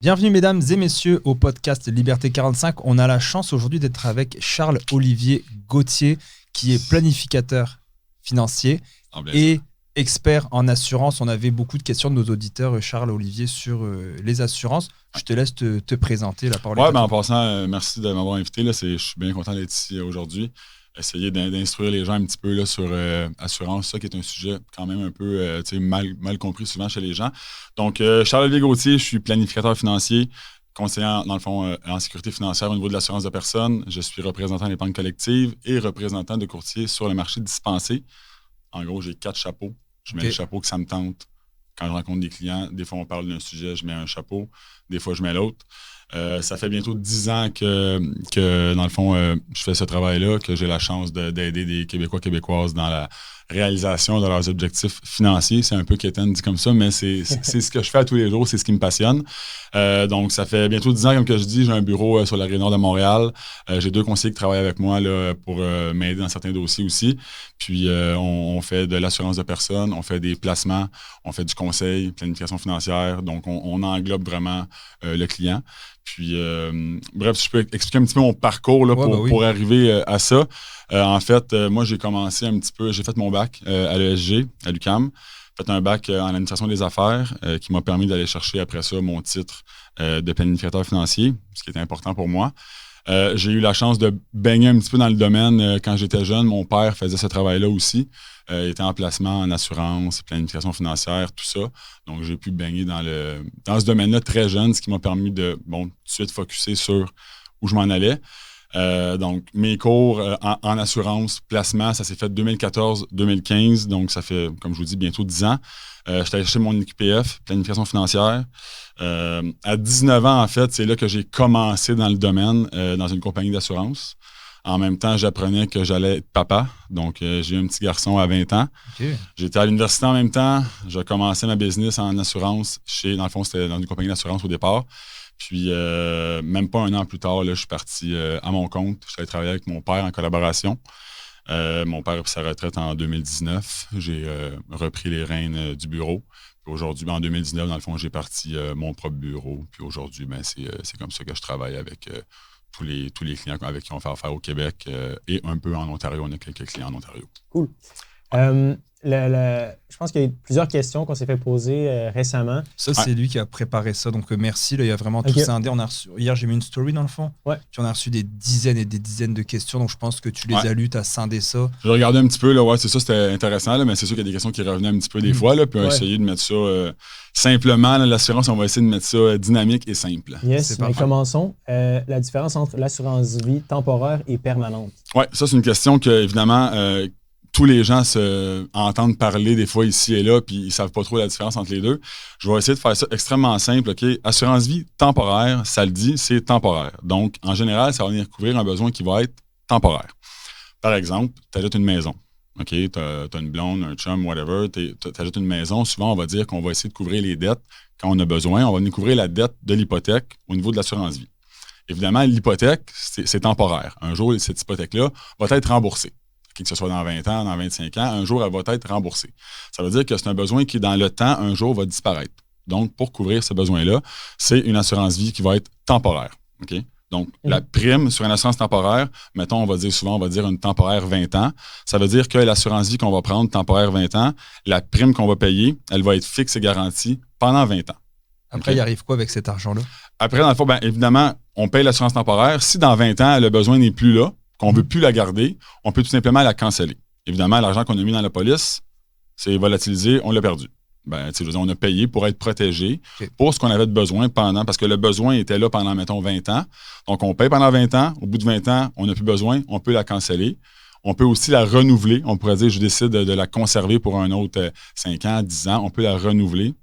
Bienvenue mesdames et messieurs au podcast Liberté 45. On a la chance aujourd'hui d'être avec Charles-Olivier Gauthier qui est planificateur financier et expert en assurance. On avait beaucoup de questions de nos auditeurs, Charles-Olivier, sur les assurances. Je te laisse te présenter, la parole. Oui, en passant, merci de m'avoir invité. Là, je suis bien content d'être ici aujourd'hui. Essayer d'instruire les gens un petit peu là, sur assurance, ça qui est un sujet quand même un peu mal compris souvent chez les gens. Donc, Charles-Olivier Gauthier, je suis planificateur financier, conseiller dans le fond en sécurité financière au niveau de l'assurance de personnes. Je suis représentant d'épargne collective et représentant de courtier sur le marché dispensé. En gros, j'ai 4 chapeaux. Je mets le chapeau que ça me tente. Quand je rencontre des clients, des fois on parle d'un sujet, je mets un chapeau. Des fois, je mets l'autre. Ça fait bientôt 10 ans que dans le fond, je fais ce travail-là, que j'ai la chance d'aider des Québécois, Québécoises dans la réalisation de leurs objectifs financiers. C'est un peu quétaine dit comme ça, mais c'est ce que je fais à tous les jours, c'est ce qui me passionne. Donc, ça fait bientôt 10 ans, comme que je dis, j'ai un bureau sur la rive nord de Montréal. J'ai 2 conseillers qui travaillent avec moi là, pour m'aider dans certains dossiers aussi. Puis, on fait de l'assurance de personnes, on fait des placements, on fait du conseil, planification financière. Donc, on englobe vraiment le client. Puis, bref, si je peux expliquer un petit peu mon parcours là, pour arriver à ça. En fait, moi, j'ai commencé un petit peu, j'ai fait mon bac à l'ESG, à l'UQAM. J'ai fait un bac en administration des affaires qui m'a permis d'aller chercher après ça mon titre de planificateur financier, ce qui était important pour moi. J'ai eu la chance de baigner un petit peu dans le domaine quand j'étais jeune. Mon père faisait ce travail-là aussi. Il était en placement en assurance, planification financière, tout ça. Donc, j'ai pu baigner dans ce domaine-là très jeune, ce qui m'a permis de, tout de suite focusser sur où je m'en allais. Donc, mes cours en assurance, placement, ça s'est fait 2014-2015. Donc, ça fait, comme je vous dis, bientôt 10 ans. J'étais allé chercher mon IQPF, planification financière. À 19 ans, en fait, c'est là que j'ai commencé dans le domaine, dans une compagnie d'assurance. En même temps, j'apprenais que j'allais être papa. Donc, j'ai eu un petit garçon à 20 ans. Okay. J'étais à l'université en même temps. J'ai commencé ma business en assurance. Dans le fond, c'était dans une compagnie d'assurance au départ. Puis, même pas un an plus tard, là, je suis parti à mon compte. Je suis allé travailler avec mon père en collaboration. Mon père a pris sa retraite en 2019. J'ai repris les rênes du bureau. Puis aujourd'hui, en 2019, dans le fond, j'ai parti mon propre bureau. Puis aujourd'hui, c'est comme ça que je travaille avec tous les clients avec qui on fait affaire au Québec et un peu en Ontario. On a quelques clients en Ontario. Cool. Je pense qu'il y a eu plusieurs questions qu'on s'est fait poser récemment. Ça, c'est lui qui a préparé ça. Donc, merci. Là, il y a vraiment tout scindé. Hier, j'ai mis une story dans le fond. Ouais. Puis, on a reçu des dizaines et des dizaines de questions. Donc, je pense que tu les as lues, tu as scindé ça. J'ai regardé un petit peu. Là, ouais, c'est ça, c'était intéressant. Là, mais c'est sûr qu'il y a des questions qui revenaient un petit peu des fois. Là, puis, on va essayer de mettre ça simplement. Là, l'assurance, on va essayer de mettre ça dynamique et simple. Yes, mais commençons. La différence entre l'assurance vie temporaire et permanente. Oui, ça, c'est une question que, évidemment, tous les gens entendent parler des fois ici et là, puis ils ne savent pas trop la différence entre les deux. Je vais essayer de faire ça extrêmement simple. OK? Assurance vie temporaire, ça le dit, c'est temporaire. Donc, en général, ça va venir couvrir un besoin qui va être temporaire. Par exemple, tu achètes une maison. OK? Tu as une blonde, un chum, whatever. Tu achètes une maison. Souvent, on va dire qu'on va essayer de couvrir les dettes quand on a besoin. On va venir couvrir la dette de l'hypothèque au niveau de l'assurance vie. Évidemment, l'hypothèque, c'est temporaire. Un jour, cette hypothèque-là va être remboursée. Que ce soit dans 20 ans, dans 25 ans, un jour, elle va être remboursée. Ça veut dire que c'est un besoin qui, dans le temps, un jour, va disparaître. Donc, pour couvrir ce besoin-là, c'est une assurance vie qui va être temporaire. Okay? Donc, la prime sur une assurance temporaire, mettons, on va dire une temporaire 20 ans. Ça veut dire que l'assurance vie qu'on va prendre, temporaire 20 ans, la prime qu'on va payer, elle va être fixe et garantie pendant 20 ans. Après, il arrive quoi avec cet argent-là? Après, dans le fond, évidemment, on paye l'assurance temporaire. Si dans 20 ans, le besoin n'est plus là, qu'on ne veut plus la garder, on peut tout simplement la canceller. Évidemment, l'argent qu'on a mis dans la police, c'est volatilisé, on l'a perdu. On a payé pour être protégé pour ce qu'on avait de besoin parce que le besoin était là pendant, mettons, 20 ans. Donc, on paye pendant 20 ans. Au bout de 20 ans, on n'a plus besoin, on peut la canceller. On peut aussi la renouveler. On pourrait dire, je décide de la conserver pour un autre 5 ans, 10 ans. On peut la renouveler.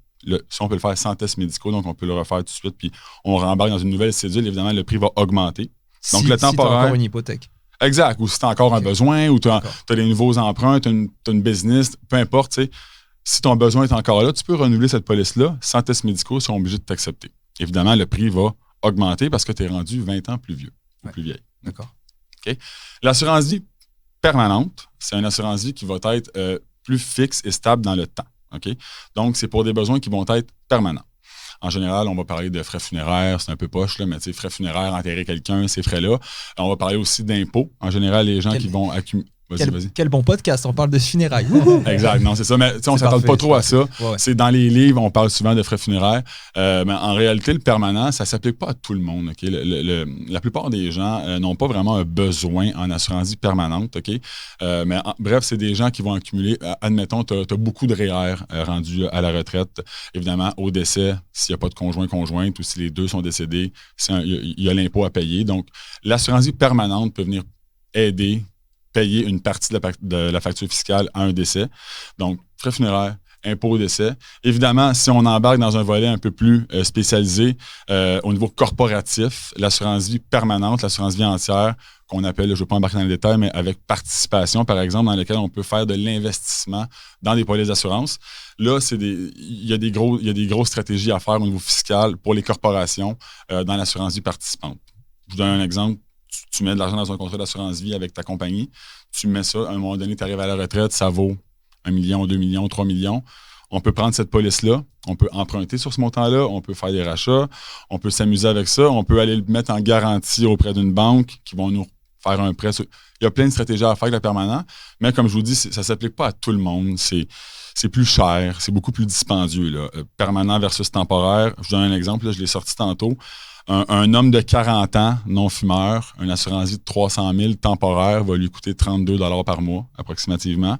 Ça, on peut le faire sans tests médicaux, donc on peut le refaire tout de suite. Puis, on rembarque dans une nouvelle cédule. Évidemment, le prix va augmenter. Donc, le temporaire. Si tu as encore une hypothèque. Exact. Ou si tu as encore un besoin, ou tu as des nouveaux emprunts, tu as une business, peu importe, si ton besoin est encore là, tu peux renouveler cette police-là sans tests médicaux, ils sont obligés de t'accepter. Évidemment, le prix va augmenter parce que tu es rendu 20 ans plus vieux ou plus vieille. D'accord. Okay? L'assurance vie permanente, c'est une assurance vie qui va être plus fixe et stable dans le temps. Okay? Donc, c'est pour des besoins qui vont être permanents. En général, on va parler de frais funéraires, c'est un peu poche, là, mais frais funéraires, enterrer quelqu'un, ces frais-là. On va parler aussi d'impôts. En général, les gens qui vont accumuler... Quel bon podcast, on parle de funérailles. Exact, non, c'est ça. Mais on ne s'attend pas trop à ça. Ouais. C'est dans les livres, on parle souvent de frais funéraires. Mais en réalité, le permanent, ça ne s'applique pas à tout le monde. Okay? La plupart des gens n'ont pas vraiment un besoin en assurance vie permanente. Okay? Bref, c'est des gens qui vont accumuler. Admettons, tu as beaucoup de REER rendus à la retraite. Évidemment, au décès, s'il n'y a pas de conjointe ou si les deux sont décédés, il y a l'impôt à payer. Donc, l'assurance vie permanente peut venir aider payer une partie de la facture fiscale à un décès. Donc, frais funéraires, impôt au décès. Évidemment, si on embarque dans un volet un peu plus spécialisé au niveau corporatif, l'assurance vie permanente, l'assurance vie entière, qu'on appelle, je ne veux pas embarquer dans les détails, mais avec participation, par exemple, dans lequel on peut faire de l'investissement dans des polices d'assurance. Là, il y a des grosses stratégies à faire au niveau fiscal pour les corporations dans l'assurance vie participante. Je vous donne un exemple. Tu mets de l'argent dans un contrat d'assurance vie avec ta compagnie, tu mets ça, à un moment donné, tu arrives à la retraite, ça vaut 1 million, 2 millions, 3 millions. On peut prendre cette police-là, on peut emprunter sur ce montant-là, on peut faire des rachats, on peut s'amuser avec ça, on peut aller le mettre en garantie auprès d'une banque qui vont nous faire un prêt. Il y a plein de stratégies à faire avec le permanent, mais comme je vous dis, ça ne s'applique pas à tout le monde. C'est plus cher, c'est beaucoup plus dispendieux. Là. Permanent versus temporaire. Je vous donne un exemple, là, je l'ai sorti tantôt. Un homme de 40 ans, non-fumeur, une assurance vie de 300 000 temporaire va lui coûter 32 $ par mois, approximativement.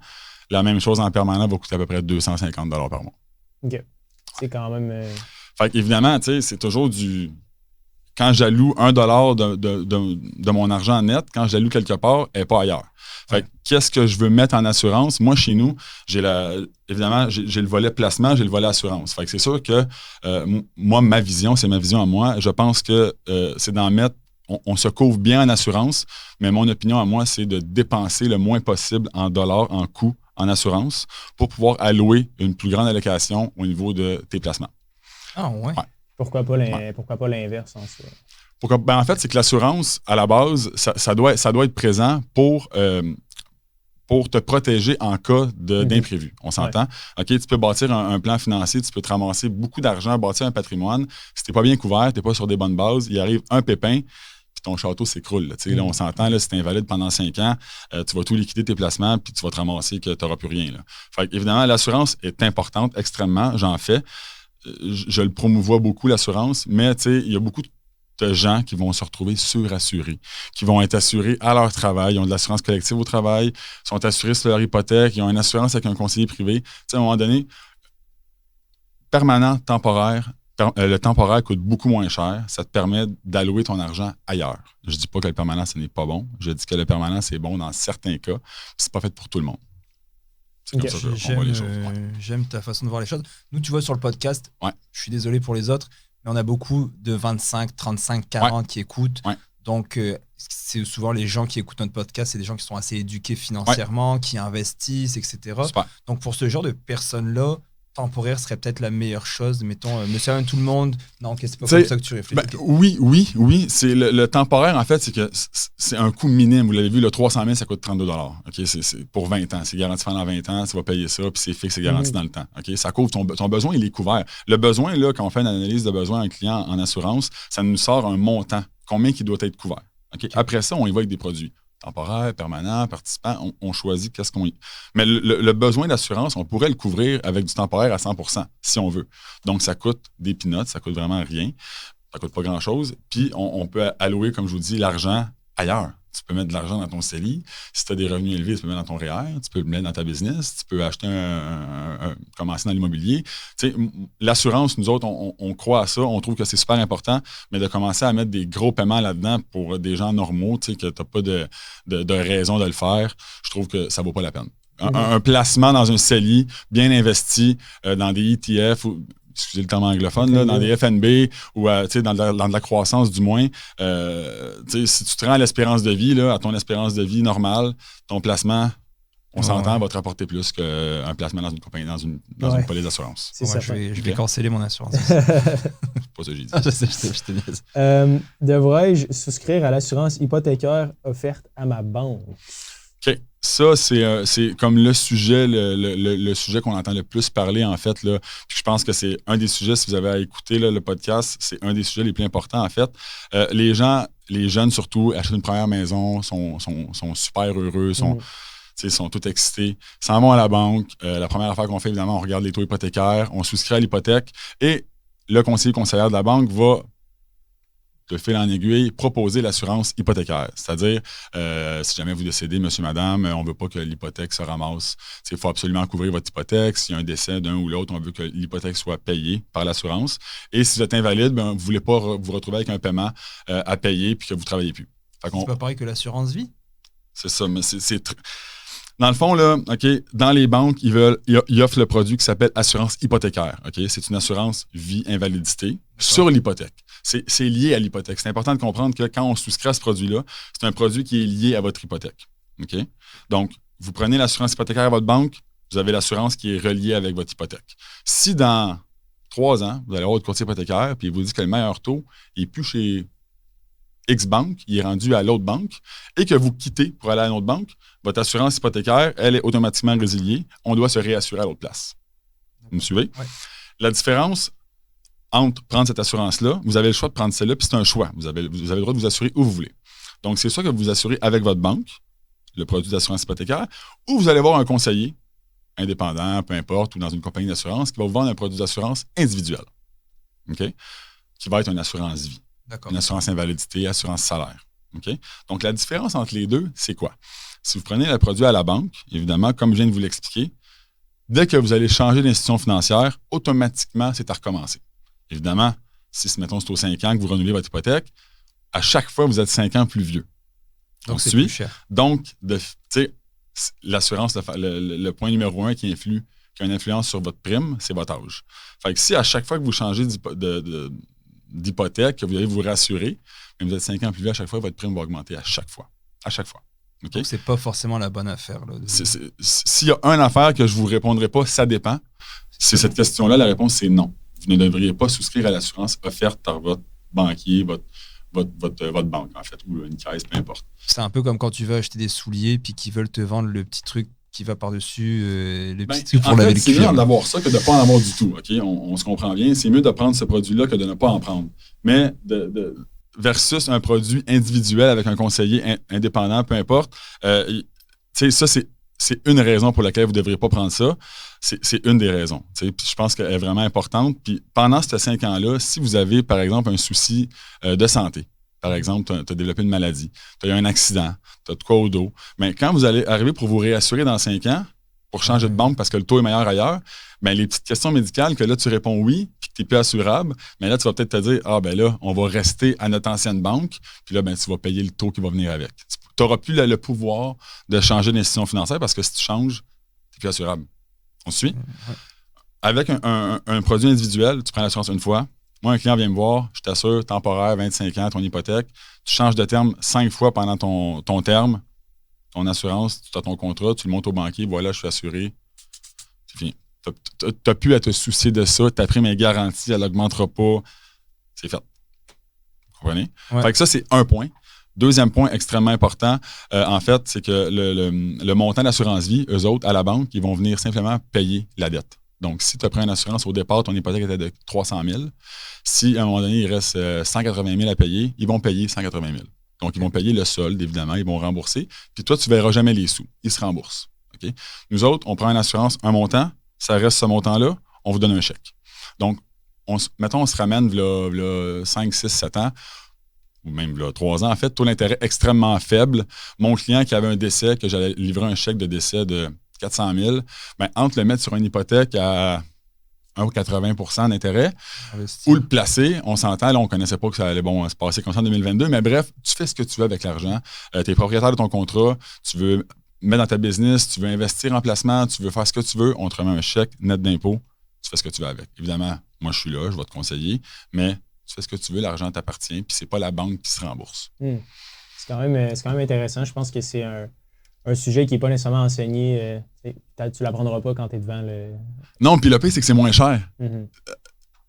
La même chose en permanent va coûter à peu près 250 $ par mois. OK. C'est quand même... Fait qu'évidemment, tu sais, c'est toujours du... Quand j'alloue 1 $ de mon argent net, quand je l'alloue quelque part, elle n'est pas ailleurs. Fait que qu'est-ce que je veux mettre en assurance? Moi, chez nous, évidemment, j'ai le volet placement, j'ai le volet assurance. Fait que c'est sûr que moi, ma vision, c'est ma vision à moi. Je pense que c'est d'en mettre, on se couvre bien en assurance, mais mon opinion à moi, c'est de dépenser le moins possible en dollars, en coûts, en assurance, pour pouvoir allouer une plus grande allocation au niveau de tes placements. Ah ouais? Pourquoi pas l'inverse en soi? En fait, c'est que l'assurance, à la base, ça doit être présent pour te protéger en cas d'imprévu. On s'entend? Ouais. OK, tu peux bâtir un plan financier, tu peux te ramasser beaucoup d'argent, bâtir un patrimoine. Si tu n'es pas bien couvert, tu n'es pas sur des bonnes bases, il arrive un pépin, puis ton château s'écroule. Là, on s'entend, là, si tu es invalide pendant 5 ans, tu vas tout liquider tes placements, puis tu vas te ramasser que tu n'auras plus rien. Là. Fait évidemment, l'assurance est importante, extrêmement, j'en fais. Je le promouvois beaucoup, l'assurance, mais il y a beaucoup de gens qui vont se retrouver surassurés, qui vont être assurés à leur travail, ils ont de l'assurance collective au travail, sont assurés sur leur hypothèque, ils ont une assurance avec un conseiller privé. À un moment donné, permanent, temporaire, le temporaire coûte beaucoup moins cher, ça te permet d'allouer ton argent ailleurs. Je ne dis pas que le permanent, ce n'est pas bon, je dis que le permanent, c'est bon dans certains cas, c'est pas fait pour tout le monde. C'est comme ça qu'on voit les choses. J'aime ta façon de voir les choses. Nous, tu vois, sur le podcast, ouais. Je suis désolé pour les autres, mais on a beaucoup de 25, 35, 40 qui écoutent. Ouais. Donc, c'est souvent les gens qui écoutent notre podcast, c'est des gens qui sont assez éduqués financièrement, qui investissent, etc. Super. Donc, pour ce genre de personnes-là, temporaire serait peut-être la meilleure chose. Mettons, monsieur Alain, tout le monde. Non, c'est pas comme ça que tu réfléchis. Oui. C'est le temporaire, en fait, c'est que c'est un coût minime. Vous l'avez vu, le 300 000, ça coûte 32 $. Okay? C'est pour 20 ans. C'est garanti pendant 20 ans. Tu vas payer ça, puis c'est fixe, c'est garanti dans le temps. Okay? Ça couvre ton besoin, il est couvert. Le besoin, là, quand on fait une analyse de besoin à un client en assurance, ça nous sort un montant. Combien qui doit être couvert. Okay? Après ça, on y va avec des produits. Temporaire, permanent, participant, on choisit qu'est-ce qu'on y... Mais le besoin d'assurance, on pourrait le couvrir avec du temporaire à 100%, si on veut. Donc, ça coûte des peanuts, ça coûte vraiment rien. Ça coûte pas grand-chose. Puis, on peut allouer, comme je vous dis, l'argent ailleurs. Tu peux mettre de l'argent dans ton CELI. Si tu as des revenus élevés, tu peux le mettre dans ton REER. Tu peux le mettre dans ta business. Tu peux acheter commencer dans l'immobilier. Tu sais, l'assurance, nous autres, on croit à ça. On trouve que c'est super important. Mais de commencer à mettre des gros paiements là-dedans pour des gens normaux, tu sais, que tu n'as pas de raison de le faire, je trouve que ça ne vaut pas la peine. Un placement dans un CELI bien investi dans des ETF ou excusez le terme anglophone, là, dans des FNB ou dans de la croissance du moins. Si tu te rends à l'espérance de vie, là, à ton espérance de vie normale, ton placement, on s'entend, va te rapporter plus qu'un placement dans une compagnie, dans une police d'assurance. Je vais canceller mon assurance. C'est pas ça que j'ai dit. Je sais, je te niaise. Devrais-je souscrire à l'assurance hypothécaire offerte à ma banque? OK. Ça, c'est comme le sujet, le sujet qu'on entend le plus parler, en fait. Là. Puis je pense que c'est un des sujets, si vous avez à écouter là, le podcast, c'est un des sujets les plus importants, en fait. Les jeunes surtout, achètent une première maison, sont super heureux, sont tout excités, s'en vont à la banque. La première affaire qu'on fait, évidemment, on regarde les taux hypothécaires, on souscrit à l'hypothèque et le conseiller de la banque va, de fil en aiguille, proposer l'assurance hypothécaire. C'est-à-dire, si jamais vous décédez, monsieur, madame, on ne veut pas que l'hypothèque se ramasse. Il faut absolument couvrir votre hypothèque. S'il y a un décès d'un ou l'autre, on veut que l'hypothèque soit payée par l'assurance. Et si vous êtes invalide, vous ne voulez pas vous retrouver avec un paiement à payer puis que vous ne travaillez plus. C'est pas pareil que l'assurance vie? C'est ça, mais dans le fond, là, OK, dans les banques, ils offrent le produit qui s'appelle assurance hypothécaire. OK? C'est une assurance vie-invalidité sur l'hypothèque. C'est lié à l'hypothèque. C'est important de comprendre que quand on souscrit à ce produit-là, c'est un produit qui est lié à votre hypothèque. OK? Donc, vous prenez l'assurance hypothécaire à votre banque, vous avez l'assurance qui est reliée avec votre hypothèque. Si dans 3 ans, vous allez avoir votre courtier hypothécaire puis il vous dit que le meilleur taux n'est plus chez X banque, il est rendu à l'autre banque, et que vous quittez pour aller à une autre banque, votre assurance hypothécaire, elle est automatiquement résiliée. On doit se réassurer à l'autre place. Vous me suivez? Oui. La différence entre prendre cette assurance-là, vous avez le choix de prendre celle-là, puis c'est un choix. Vous avez le droit de vous assurer où vous voulez. Donc, c'est soit que vous vous assurez avec votre banque, le produit d'assurance hypothécaire, ou vous allez voir un conseiller indépendant, peu importe, ou dans une compagnie d'assurance, qui va vous vendre un produit d'assurance individuel. OK? Qui va être une assurance vie. D'accord. Une assurance invalidité, assurance salaire. Okay? Donc, la différence entre les deux, c'est quoi? Si vous prenez le produit à la banque, évidemment, comme je viens de vous l'expliquer, dès que vous allez changer d'institution financière, automatiquement, c'est à recommencer. Évidemment, si, mettons, c'est aux 5 ans que vous renouvelez votre hypothèque, à chaque fois, vous êtes 5 ans plus vieux. Donc, c'est plus cher. Donc, l'assurance, le point numéro 1 qui a une influence sur votre prime, c'est votre âge. Fait que si à chaque fois que vous changez d'hypothèque, que vous allez vous rassurer, mais vous êtes 5 ans plus vieux, à chaque fois, votre prime va augmenter à chaque fois. À chaque fois. Okay? Donc, c'est pas forcément la bonne affaire. Là, s'il y a une affaire que je ne vous répondrai pas, ça dépend. C'est cette question-là, la réponse, c'est non. Vous ne devriez pas souscrire à l'assurance offerte par votre banquier, votre banque, en fait, ou une caisse, peu importe. C'est un peu comme quand tu vas acheter des souliers puis qu'ils veulent te vendre le petit truc qui va par-dessus, le petit truc pour laver le cuir. C'est mieux d'avoir ça que de ne pas en avoir du tout. OK? On se comprend bien. C'est mieux de prendre ce produit-là que de ne pas en prendre. Mais versus un produit individuel avec un conseiller indépendant, peu importe, ça, c'est une raison pour laquelle vous ne devriez pas prendre ça. C'est une des raisons. Puis je pense qu'elle est vraiment importante. Puis pendant ces 5 ans-là, si vous avez, par exemple, un souci de santé, par exemple, tu as développé une maladie, tu as eu un accident, tu as de quoi au dos, mais quand vous allez arriver pour vous réassurer dans 5 ans, pour changer de banque parce que le taux est meilleur ailleurs, bien, les petites questions médicales que là, tu réponds oui, puis que tu n'es plus assurable, mais là, tu vas peut-être te dire, là, on va rester à notre ancienne banque, puis là, tu vas payer le taux qui va venir avec. Tu n'auras plus le pouvoir de changer d'institution financière parce que si tu changes, tu n'es plus assurable. On suit? Ouais. Avec un produit individuel, tu prends l'assurance une fois. Moi, un client vient me voir, je t'assure, temporaire, 25 ans, ton hypothèque. Tu changes de terme 5 fois pendant ton terme, ton assurance, tu as ton contrat, tu le montes au banquier, voilà, je suis assuré. C'est fini. Tu n'as plus à te soucier de ça. Ta prime est garantie, elle n'augmentera pas. C'est fait. Vous comprenez? Ouais. Fait que ça, c'est un point. Deuxième point extrêmement important, en fait, c'est que le montant d'assurance vie, eux autres, à la banque, ils vont venir simplement payer la dette. Donc, si tu as pris une assurance au départ, ton hypothèque était de 300 000. Si, à un moment donné, il reste 180 000 à payer, ils vont payer 180 000. Donc, ils vont payer le solde, évidemment, ils vont rembourser. Puis toi, tu ne verras jamais les sous. Ils se remboursent. Okay? Nous autres, on prend une assurance, un montant, ça reste ce montant-là, on vous donne un chèque. Donc, mettons, on se ramène là, 5, 6, 7 ans, ou même là, 3 ans, en fait, taux d'intérêt extrêmement faible. Mon client qui avait un décès, que j'allais livrer un chèque de décès de 400 000, bien, entre le mettre sur une hypothèque à 1,80 % d'intérêt ou le placer, on s'entend, là, on ne connaissait pas que ça allait se passer comme ça en 2022, mais bref, tu fais ce que tu veux avec l'argent. Tu es propriétaire de ton contrat, tu veux mettre dans ta business, tu veux investir en placement, tu veux faire ce que tu veux, on te remet un chèque net d'impôt, tu fais ce que tu veux avec. Évidemment, moi, je suis là, je vais te conseiller, mais tu fais ce que tu veux, l'argent t'appartient, puis c'est pas la banque qui se rembourse. C'est quand même intéressant. Je pense que c'est un sujet qui n'est pas nécessairement enseigné. Tu ne l'apprendras pas quand tu es devant le... Non, puis le pire, c'est que c'est moins cher.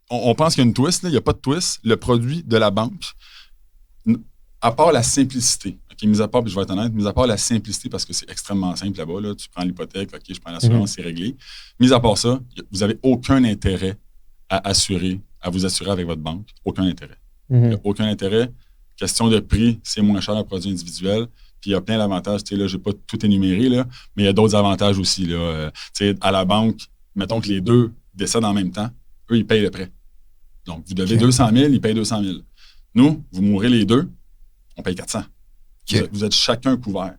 On pense qu'il y a une twist, il n'y a pas de twist. Le produit de la banque, à part la simplicité, OK, mis à part, puis je vais être honnête, mis à part la simplicité, parce que c'est extrêmement simple là-bas, là, tu prends l'hypothèque, OK, je prends l'assurance, c'est réglé. Mis à part ça, vous n'avez aucun intérêt à vous assurer avec votre banque. Aucun intérêt. Il n'y a aucun intérêt. Question de prix, c'est moins cher un produit individuel. Puis il y a plein d'avantages. Tu sais, là, je n'ai pas tout énuméré, là, mais il y a d'autres avantages aussi. Là. Tu sais, à la banque, mettons que les deux décèdent en même temps, eux, ils payent le prêt. Donc, vous devez 200 000, ils payent 200 000. Nous, vous mourrez les deux, on paye 400. Vous êtes chacun couvert.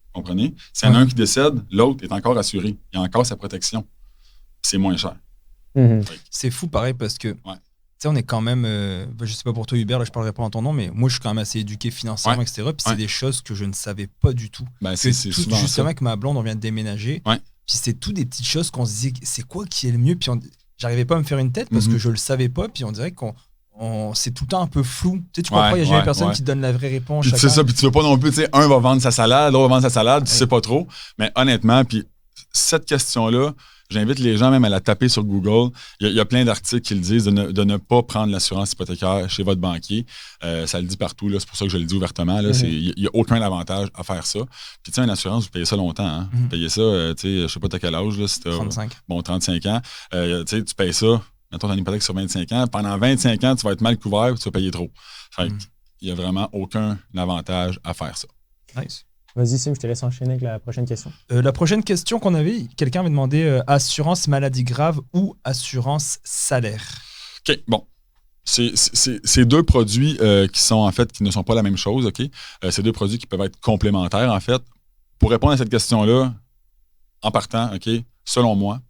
Vous comprenez? S'il y en a un qui décède, l'autre est encore assuré. Il a encore sa protection. C'est moins cher. C'est fou, pareil, parce que tu sais, on est quand même, je sais pas pour toi Hubert, là je parlerai pas en ton nom, mais moi je suis quand même assez éduqué financièrement, etc. Puis c'est des choses que je ne savais pas du tout. C'est souvent justement avec ma blonde, on vient de déménager. Puis c'est tout des petites choses qu'on se disait, c'est quoi qui est le mieux? Puis j'arrivais pas à me faire une tête parce que je le savais pas. Puis on dirait qu'on c'est tout le temps un peu flou. Tu sais, tu comprends, il y a jamais personne qui te donne la vraie réponse. Puis c'est ça, puis tu veux pas non plus, tu sais, un va vendre sa salade, l'autre va vendre sa salade, tu sais pas trop. Mais honnêtement, puis cette question-là, j'invite les gens même à la taper sur Google. Il y a plein d'articles qui le disent de ne pas prendre l'assurance hypothécaire chez votre banquier. Ça le dit partout, là, c'est pour ça que je le dis ouvertement. Il n'y a aucun avantage à faire ça. Puis tu sais, une assurance, vous payez ça longtemps. Hein? Vous payez ça, tu sais, je sais pas t'as quel âge. Là, si 35. Bon, 35 ans. Tu payes ça, mettons ton hypothèque sur 25 ans. Pendant 25 ans, tu vas être mal couvert et tu vas payer trop. Fait il n'y a vraiment aucun avantage à faire ça. Nice. Vas-y, Sim, je te laisse enchaîner avec la prochaine question. La prochaine question qu'on avait, quelqu'un avait demandé assurance maladie grave ou assurance salaire. OK, bon. C'est deux produits qui ne sont pas la même chose, OK? C'est deux produits qui peuvent être complémentaires, en fait. Pour répondre à cette question-là, en partant, OK, selon moi,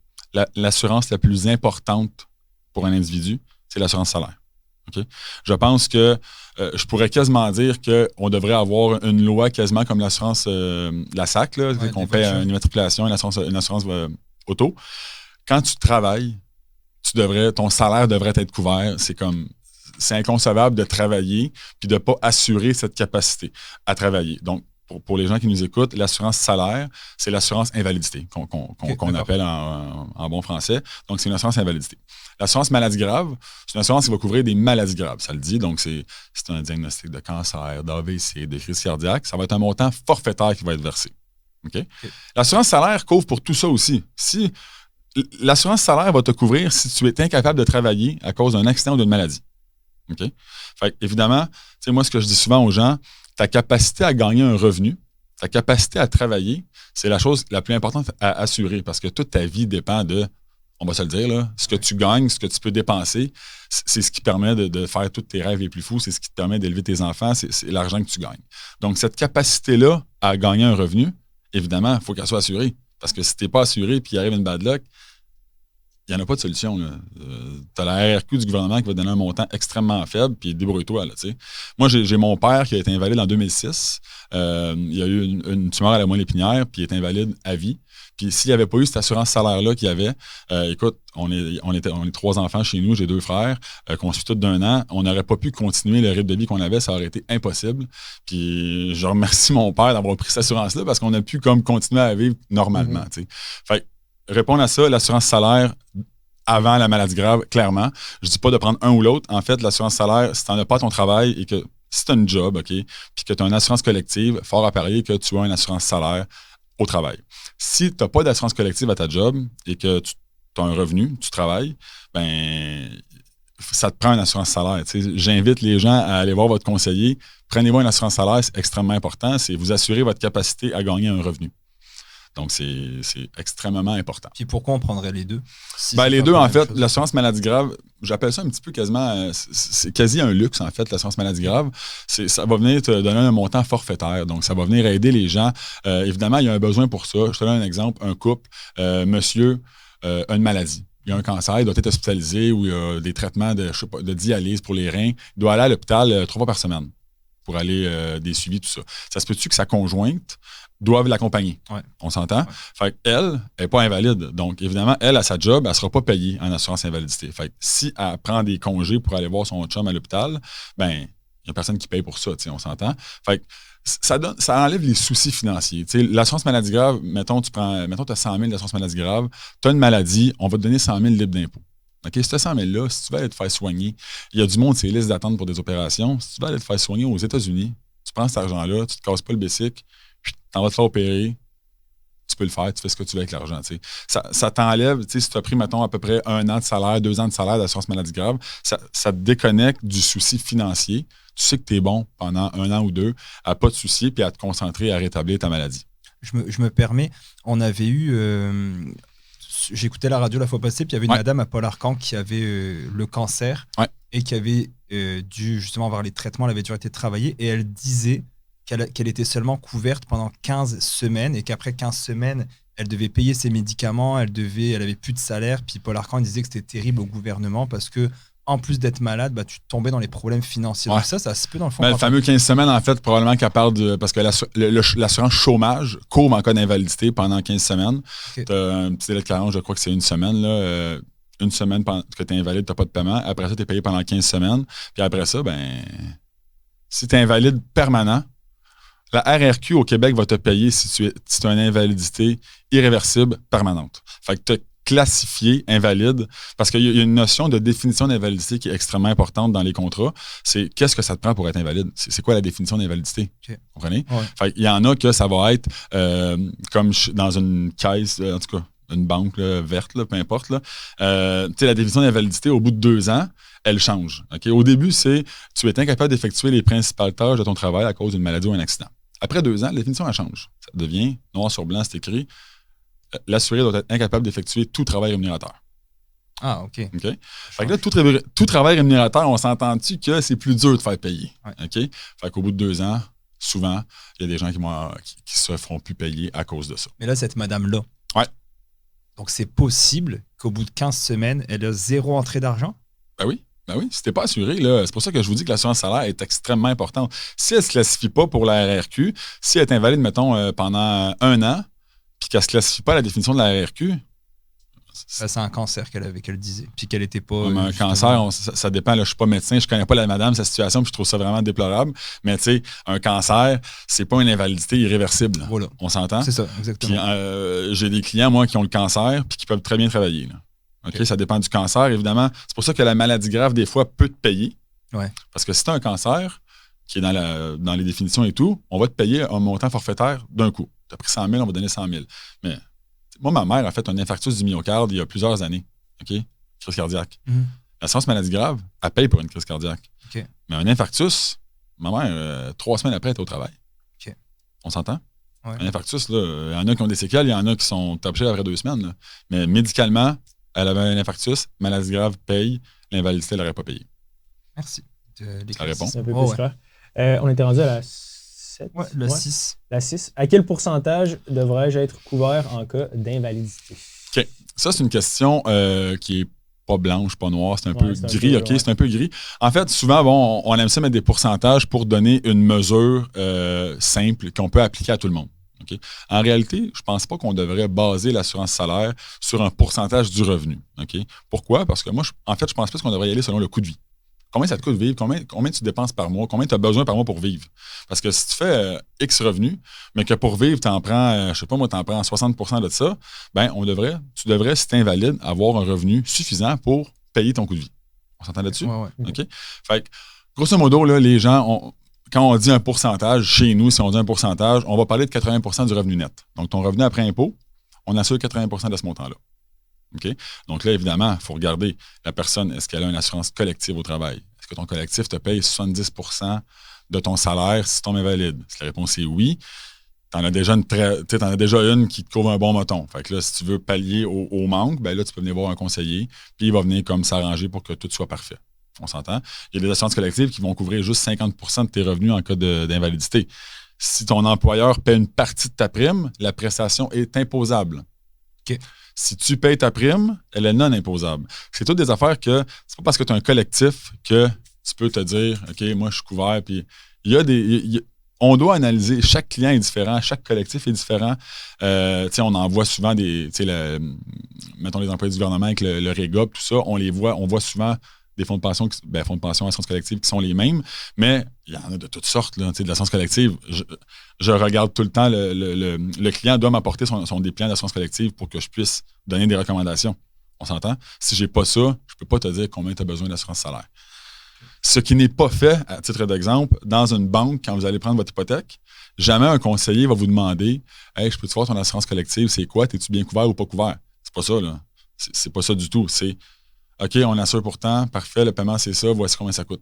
l'assurance la plus importante pour un individu, c'est l'assurance salaire. Okay? Je pense que je pourrais quasiment dire qu'on devrait avoir une loi quasiment comme l'assurance, la SAC, là, qu'on paie une immatriculation, une assurance auto. Quand tu travailles, ton salaire devrait être couvert. C'est inconcevable de travailler puis de ne pas assurer cette capacité à travailler. Donc, pour les gens qui nous écoutent, l'assurance salaire, c'est l'assurance invalidité qu'on appelle en bon français. Donc, c'est une assurance invalidité. L'assurance maladie grave, c'est une assurance qui va couvrir des maladies graves, ça le dit. Donc, c'est un diagnostic de cancer, d'AVC, de crise cardiaque. Ça va être un montant forfaitaire qui va être versé. Okay? L'assurance salaire couvre pour tout ça aussi. Si l'assurance salaire va te couvrir si tu es incapable de travailler à cause d'un accident ou d'une maladie. Okay? Fait, évidemment, moi, ce que je dis souvent aux gens, ta capacité à gagner un revenu, ta capacité à travailler, c'est la chose la plus importante à assurer parce que toute ta vie dépend de, on va se le dire, là, ce que tu gagnes, ce que tu peux dépenser, c'est ce qui permet de faire tous tes rêves les plus fous, c'est ce qui te permet d'élever tes enfants, c'est l'argent que tu gagnes. Donc, cette capacité-là à gagner un revenu, évidemment, il faut qu'elle soit assurée. Parce que si tu n'es pas assuré et qu'il arrive une bad luck, il n'y en a pas de solution. Tu as la RRQ du gouvernement qui va te donner un montant extrêmement faible, puis débrouille-toi. Là, moi, j'ai mon père qui a été invalide en 2006. Il a eu une tumeur à la moelle épinière, puis il est invalide à vie. Puis s'il n'y avait pas eu cette assurance salaire-là qu'il y avait, écoute, on est 3 enfants chez nous, j'ai 2 frères, qu'on suit tous d'1 an. On n'aurait pas pu continuer le rythme de vie qu'on avait, ça aurait été impossible. Puis je remercie mon père d'avoir pris cette assurance-là parce qu'on a pu comme continuer à vivre normalement. Fait répondre à ça, l'assurance salaire avant la maladie grave, clairement. Je ne dis pas de prendre un ou l'autre. En fait, l'assurance salaire, si tu n'en as pas à ton travail et que si tu as une job, OK, puis que tu as une assurance collective, fort à parier que tu as une assurance salaire au travail. Si tu n'as pas d'assurance collective à ta job et que tu as un revenu, tu travailles, ben ça te prend une assurance salaire. J'invite les gens à aller voir votre conseiller. Prenez-vous une assurance salaire, c'est extrêmement important. C'est vous assurer votre capacité à gagner un revenu. Donc, c'est extrêmement important. Puis pourquoi on prendrait les deux? Les deux, en fait, l'assurance maladie grave, j'appelle ça un petit peu quasiment, c'est quasi un luxe, en fait, l'assurance maladie grave. Ça va venir te donner un montant forfaitaire. Donc, ça va venir aider les gens. Évidemment, il y a un besoin pour ça. Je te donne un exemple. Un couple, monsieur a une maladie. Il y a un cancer, il doit être hospitalisé ou il y a des traitements de dialyse pour les reins. Il doit aller à l'hôpital 3 fois par semaine pour aller des suivis, tout ça. Ça se peut-tu que sa conjointe doivent l'accompagner. Ouais. On s'entend? Ouais. Fait qu'elle n'est pas invalide. Donc, évidemment, elle, à sa job, elle ne sera pas payée en assurance invalidité. Fait que si elle prend des congés pour aller voir son chum à l'hôpital, ben il n'y a personne qui paye pour ça, on s'entend? Fait que ça enlève les soucis financiers. T'sais, l'assurance maladie grave, mettons, tu as 100 000 d'assurance maladie grave, tu as une maladie, on va te donner 100 000 libres d'impôt. OK, si tu as 100 000-là, si tu vas aller te faire soigner, il y a du monde, c'est liste d'attente pour des opérations. Si tu vas aller te faire soigner aux États-Unis, tu prends cet argent-là, tu te casses pas le basic, puis t'en vas te faire opérer, tu peux le faire, tu fais ce que tu veux avec l'argent. Ça t'enlève, si tu as pris, mettons, à peu près 1 an de salaire, 2 ans de salaire d'assurance maladie grave, ça te déconnecte du souci financier. Tu sais que tu es bon pendant 1 an ou 2 à pas te soucier puis à te concentrer à rétablir ta maladie. Je me permets, on avait eu... j'écoutais la radio la fois passée, puis il y avait une madame à Port-Arcan qui avait le cancer et qui avait dû justement avoir les traitements, elle avait dû arrêter de travailler et elle disait qu'elle était seulement couverte pendant 15 semaines et qu'après 15 semaines, elle devait payer ses médicaments, elle avait plus de salaire. Puis Paul Arcand disait que c'était terrible au gouvernement parce que en plus d'être malade, tu tombais dans les problèmes financiers. Donc ça se peut dans le fond. Le fameux 15 semaines, en fait, probablement qu'elle parle de... Parce que l'assurance chômage couvre en cas d'invalidité pendant 15 semaines. Okay. Tu as un petit délai de carence, je crois que c'est 1 semaine. Là, 1 semaine que tu es invalide, tu n'as pas de paiement. Après ça, tu es payé pendant 15 semaines. Puis après ça, si tu es invalide permanent, la RRQ au Québec va te payer si tu as une invalidité irréversible permanente. Fait que tu as classifié invalide, parce qu'il y a une notion de définition d'invalidité qui est extrêmement importante dans les contrats. C'est qu'est-ce que ça te prend pour être invalide? C'est quoi la définition d'invalidité? Okay. Vous comprenez? Ouais. Fait qu'il y en a que ça va être comme dans une caisse, en tout cas, une banque là, verte, là, peu importe. Là. La définition d'invalidité, au bout de 2 ans, elle change. Okay? Au début, c'est tu es incapable d'effectuer les principales tâches de ton travail à cause d'une maladie ou un accident. Après 2 ans, la définition, elle change. Ça devient, noir sur blanc, c'est écrit, l'assuré doit être incapable d'effectuer tout travail rémunérateur. Ah, OK. Fait que là, tout travail rémunérateur, on s'entend-tu que c'est plus dur de faire payer? Ouais. OK? Fait qu'au bout de 2 ans, souvent, il y a des gens qui se feront plus payer à cause de ça. Mais là, cette madame-là. Ouais. Donc, c'est possible qu'au bout de 15 semaines, elle a 0 entrée d'argent? Ben oui. Si t'es pas assuré, là, c'est pour ça que je vous dis que l'assurance salaire est extrêmement importante. Si elle ne se classifie pas pour la RRQ, si elle est invalide, mettons, pendant 1 an, puis qu'elle ne se classifie pas à la définition de la RRQ... C'est un cancer qu'elle disait, puis qu'elle n'était pas... Un cancer, ça dépend. Là, je ne suis pas médecin, je ne connais pas la madame, sa situation, puis je trouve ça vraiment déplorable. Mais tu sais, un cancer, c'est pas une invalidité irréversible. Voilà. On s'entend? C'est ça, exactement. Puis, j'ai des clients, moi, qui ont le cancer, puis qui peuvent très bien travailler. Là. Okay. Ça dépend du cancer, évidemment. C'est pour ça que la maladie grave, des fois, peut te payer. Ouais. Parce que si tu as un cancer, qui est dans les définitions et tout, on va te payer un montant forfaitaire d'un coup. Tu as pris 100 000, on va donner 100 000. Mais moi, ma mère a fait un infarctus du myocarde il y a plusieurs années. OK? Crise cardiaque. Mm-hmm. L'assurance maladie grave, elle paye pour une crise cardiaque. Okay. Mais un infarctus, ma mère, 3 semaines après, elle est au travail. Okay. On s'entend? Ouais. Un infarctus, il y en a qui ont des séquelles, il y en a qui sont tapés après 2 semaines. Là. Mais médicalement, elle avait un infarctus, maladie grave, paye, l'invalidité, elle n'aurait pas payé. Merci. Ça répond. C'est un peu plus clair. On était rendu à la 7. Ouais, la 6. La 6. À quel pourcentage devrais-je être couvert en cas d'invalidité? OK. Ça, c'est une question qui est pas blanche, pas noire, c'est un peu gris. OK, c'est un peu gris. En fait, souvent, on aime ça mettre des pourcentages pour donner une mesure simple qu'on peut appliquer à tout le monde. Okay? En réalité, je ne pense pas qu'on devrait baser l'assurance salaire sur un pourcentage du revenu. Okay? Pourquoi? Parce que moi, je pense plus qu'on devrait y aller selon le coût de vie. Combien ça te coûte de vivre? Combien tu dépenses par mois? Combien tu as besoin par mois pour vivre? Parce que si tu fais X revenus, mais que pour vivre, tu en prends, je sais pas moi, tu en prends 60% de ça, tu devrais, si tu es invalide, avoir un revenu suffisant pour payer ton coût de vie. On s'entend là-dessus? Ouais. OK? Fait que, grosso modo, là, les gens, quand on dit un pourcentage, chez nous, si on dit un pourcentage, on va parler de 80% du revenu net. Donc, ton revenu après impôt, on assure 80% de ce montant-là. Okay? Donc là, évidemment, il faut regarder la personne, est-ce qu'elle a une assurance collective au travail? Est-ce que ton collectif te paye 70% de ton salaire si tu tombes invalide? Si la réponse est oui, tu en as déjà une qui te couvre un bon moton. Fait que là, si tu veux pallier au manque, là, tu peux venir voir un conseiller, puis il va venir comme s'arranger pour que tout soit parfait. On s'entend? Il y a des assurances collectives qui vont couvrir juste 50% de tes revenus en cas d'invalidité. Si ton employeur paie une partie de ta prime, la prestation est imposable. OK. Si tu payes ta prime, elle est non imposable. C'est toutes des affaires que c'est pas parce que tu as un collectif que tu peux te dire OK, moi je suis couvert. Puis on doit analyser. Chaque client est différent, chaque collectif est différent. On en voit souvent mettons les employés du gouvernement avec le REGOP, tout ça, on voit souvent des fonds de pension, assurance collective qui sont les mêmes, mais il y en a de toutes sortes, là, de l'assurance collective. Je regarde tout le temps, le client doit m'apporter son dépliant d'assurance collective pour que je puisse donner des recommandations. On s'entend? Si j'ai pas ça, je peux pas te dire combien tu as besoin d'assurance salaire. Ce qui n'est pas fait, à titre d'exemple, dans une banque, quand vous allez prendre votre hypothèque, jamais un conseiller va vous demander « Hey, je peux-tu voir ton assurance collective? C'est quoi? T'es-tu bien couvert ou pas couvert? » C'est pas ça, là. C'est pas ça du tout. C'est « OK, on assure pour tant, parfait, le paiement, c'est ça, voici combien ça coûte. »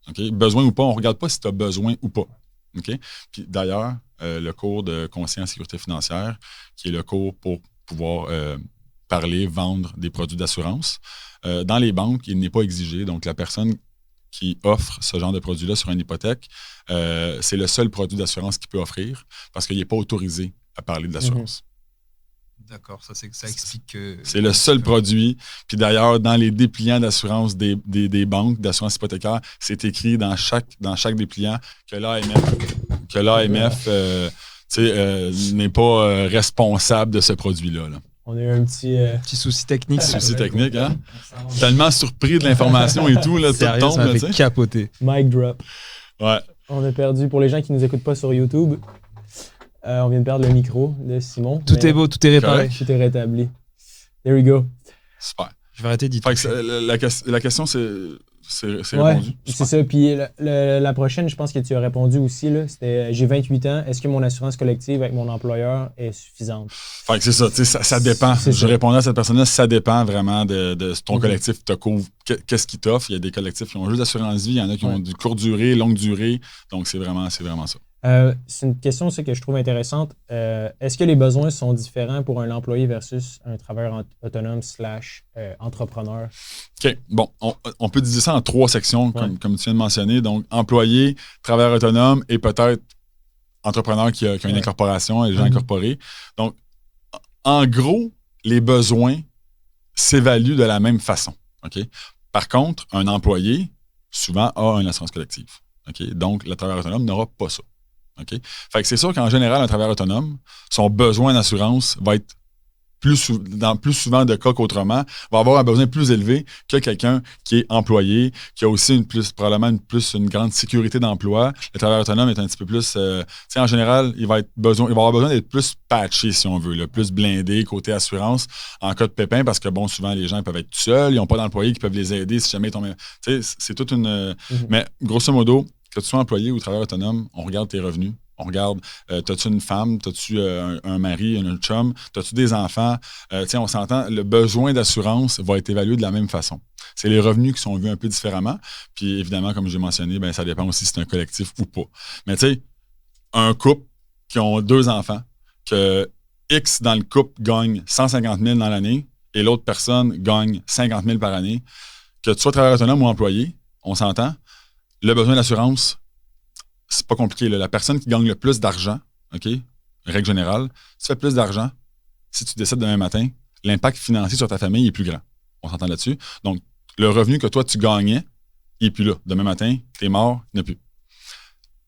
Okay? Besoin ou pas, on ne regarde pas si tu as besoin ou pas. Okay? Puis d'ailleurs, le cours de conseiller en sécurité financière, qui est le cours pour pouvoir parler, vendre des produits d'assurance, dans les banques, il n'est pas exigé. Donc, la personne qui offre ce genre de produit-là sur une hypothèque, c'est le seul produit d'assurance qu'il peut offrir parce qu'il n'est pas autorisé à parler de l'assurance. D'accord, ça explique que... C'est le seul produit. Puis d'ailleurs, dans les dépliants d'assurance des banques, d'assurance hypothécaire, c'est écrit dans chaque dépliant que l'AMF n'est pas responsable de ce produit-là. Là. On a eu un petit souci technique. Souci technique, hein? Tellement surpris de l'information et tout, là, sérieux, tout tombe. Ça m'a fait capoter. Mic drop. Ouais. On a perdu, pour les gens qui ne nous écoutent pas sur YouTube, on vient de perdre le micro de Simon. Tout est beau, tout est réparé. Tout est rétabli. There we go. Super. Je vais arrêter d'y toucher. La question, c'est ouais, répondu. C'est ça. Puis la prochaine, je pense que tu as répondu aussi. C'était j'ai 28 ans. Est-ce que mon assurance collective avec mon employeur est suffisante? Fait que c'est ça. Ça dépend. Je répondais à cette personne-là. Ça dépend vraiment de ton collectif te couvre. Qu'est-ce qu'il t'offre? Il y a des collectifs qui ont juste d'assurance vie. Il y en a qui ont du courte durée, longue durée. Donc, c'est vraiment ça. C'est une question aussi que je trouve intéressante. Est-ce que les besoins sont différents pour un employé versus un travailleur autonome / entrepreneur? OK. Bon, on peut diviser ça en 3 sections, comme tu viens de mentionner. Donc, employé, travailleur autonome et peut-être entrepreneur qui a une incorporation, les gens incorporés. Donc, en gros, les besoins s'évaluent de la même façon. OK? Par contre, un employé, souvent, a une assurance collective. OK? Donc, le travailleur autonome n'aura pas ça. Okay? Fait que c'est sûr qu'en général, un travailleur autonome, son besoin d'assurance va être dans plus souvent de cas qu'autrement, va avoir un besoin plus élevé que quelqu'un qui est employé, qui a aussi probablement une grande sécurité d'emploi. Le travailleur autonome est un petit peu plus... en général, il va avoir besoin d'être plus patché, si on veut, là, plus blindé côté assurance en cas de pépin, parce que, bon, souvent, les gens peuvent être tout seuls, ils n'ont pas d'employés qui peuvent les aider si jamais ils tombent... C'est toute une... Mais, grosso modo, que tu sois employé ou travailleur autonome, on regarde tes revenus. On regarde, t'as-tu une femme, t'as-tu un mari, un chum, t'as-tu des enfants? On s'entend, le besoin d'assurance va être évalué de la même façon. C'est les revenus qui sont vus un peu différemment. Puis évidemment, comme j'ai mentionné, ça dépend aussi si c'est un collectif ou pas. Mais tu sais, un couple qui ont 2 enfants, que X dans le couple gagne 150 000 dans l'année et l'autre personne gagne 50 000 par année, que tu sois travailleur autonome ou employé, on s'entend, le besoin d'assurance, c'est pas compliqué. Là. La personne qui gagne le plus d'argent, OK, règle générale, tu fais plus d'argent, si tu décides demain matin, l'impact financier sur ta famille est plus grand. On s'entend là-dessus. Donc, le revenu que toi, tu gagnais, il n'est plus là. Demain matin, tu es mort, il n'y en a plus.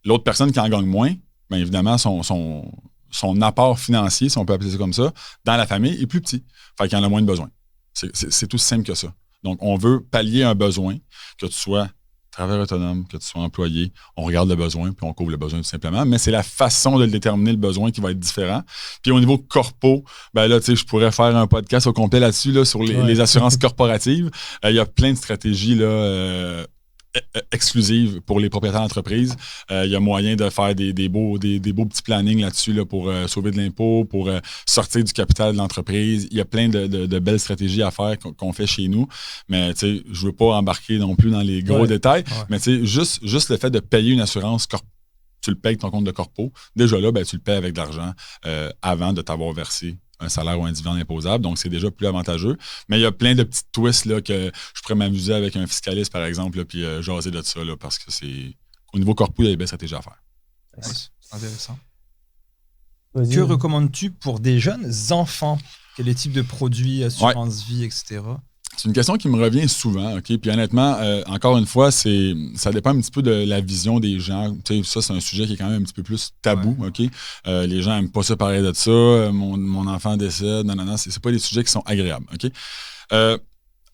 L'autre personne qui en gagne moins, bien évidemment, son apport financier, si on peut appeler ça comme ça, dans la famille est plus petit. Fait qu'il en a moins de besoin. C'est tout simple que ça. Donc, on veut pallier un besoin, que tu sois travailleur autonome, que tu sois employé, on regarde le besoin, puis on couvre le besoin tout simplement. Mais c'est la façon de le déterminer, le besoin, qui va être différent. Puis au niveau corpo, je pourrais faire un podcast au complet là-dessus, là, sur les assurances corporatives. Il y a plein de stratégies là, exclusives pour les propriétaires d'entreprise. Il y a moyen de faire des beaux petits plannings là-dessus là, pour sauver de l'impôt, pour sortir du capital de l'entreprise. Il y a plein de belles stratégies à faire qu'on fait chez nous. Mais je ne veux pas embarquer non plus dans les gros détails. Ouais. Mais juste le fait de payer une assurance tu le payes de ton compte de corpo. Déjà là, tu le payes avec de l'argent avant de t'avoir versé un salaire ou un dividende imposable, donc c'est déjà plus avantageux. Mais il y a plein de petits twists là, que je pourrais m'amuser avec un fiscaliste, par exemple, là, puis jaser de ça, là, parce que c'est au niveau corpo, il y a des belles stratégies à faire. C'est intéressant. Que recommandes-tu pour des jeunes enfants? Quel est le type de produits, assurance vie, etc.? C'est une question qui me revient souvent, OK? Puis honnêtement, encore une fois, ça dépend un petit peu de la vision des gens. Tu sais, ça, c'est un sujet qui est quand même un petit peu plus tabou, OK? Les gens n'aiment pas ça parler de ça. Mon enfant décède, non. C'est pas des sujets qui sont agréables, OK?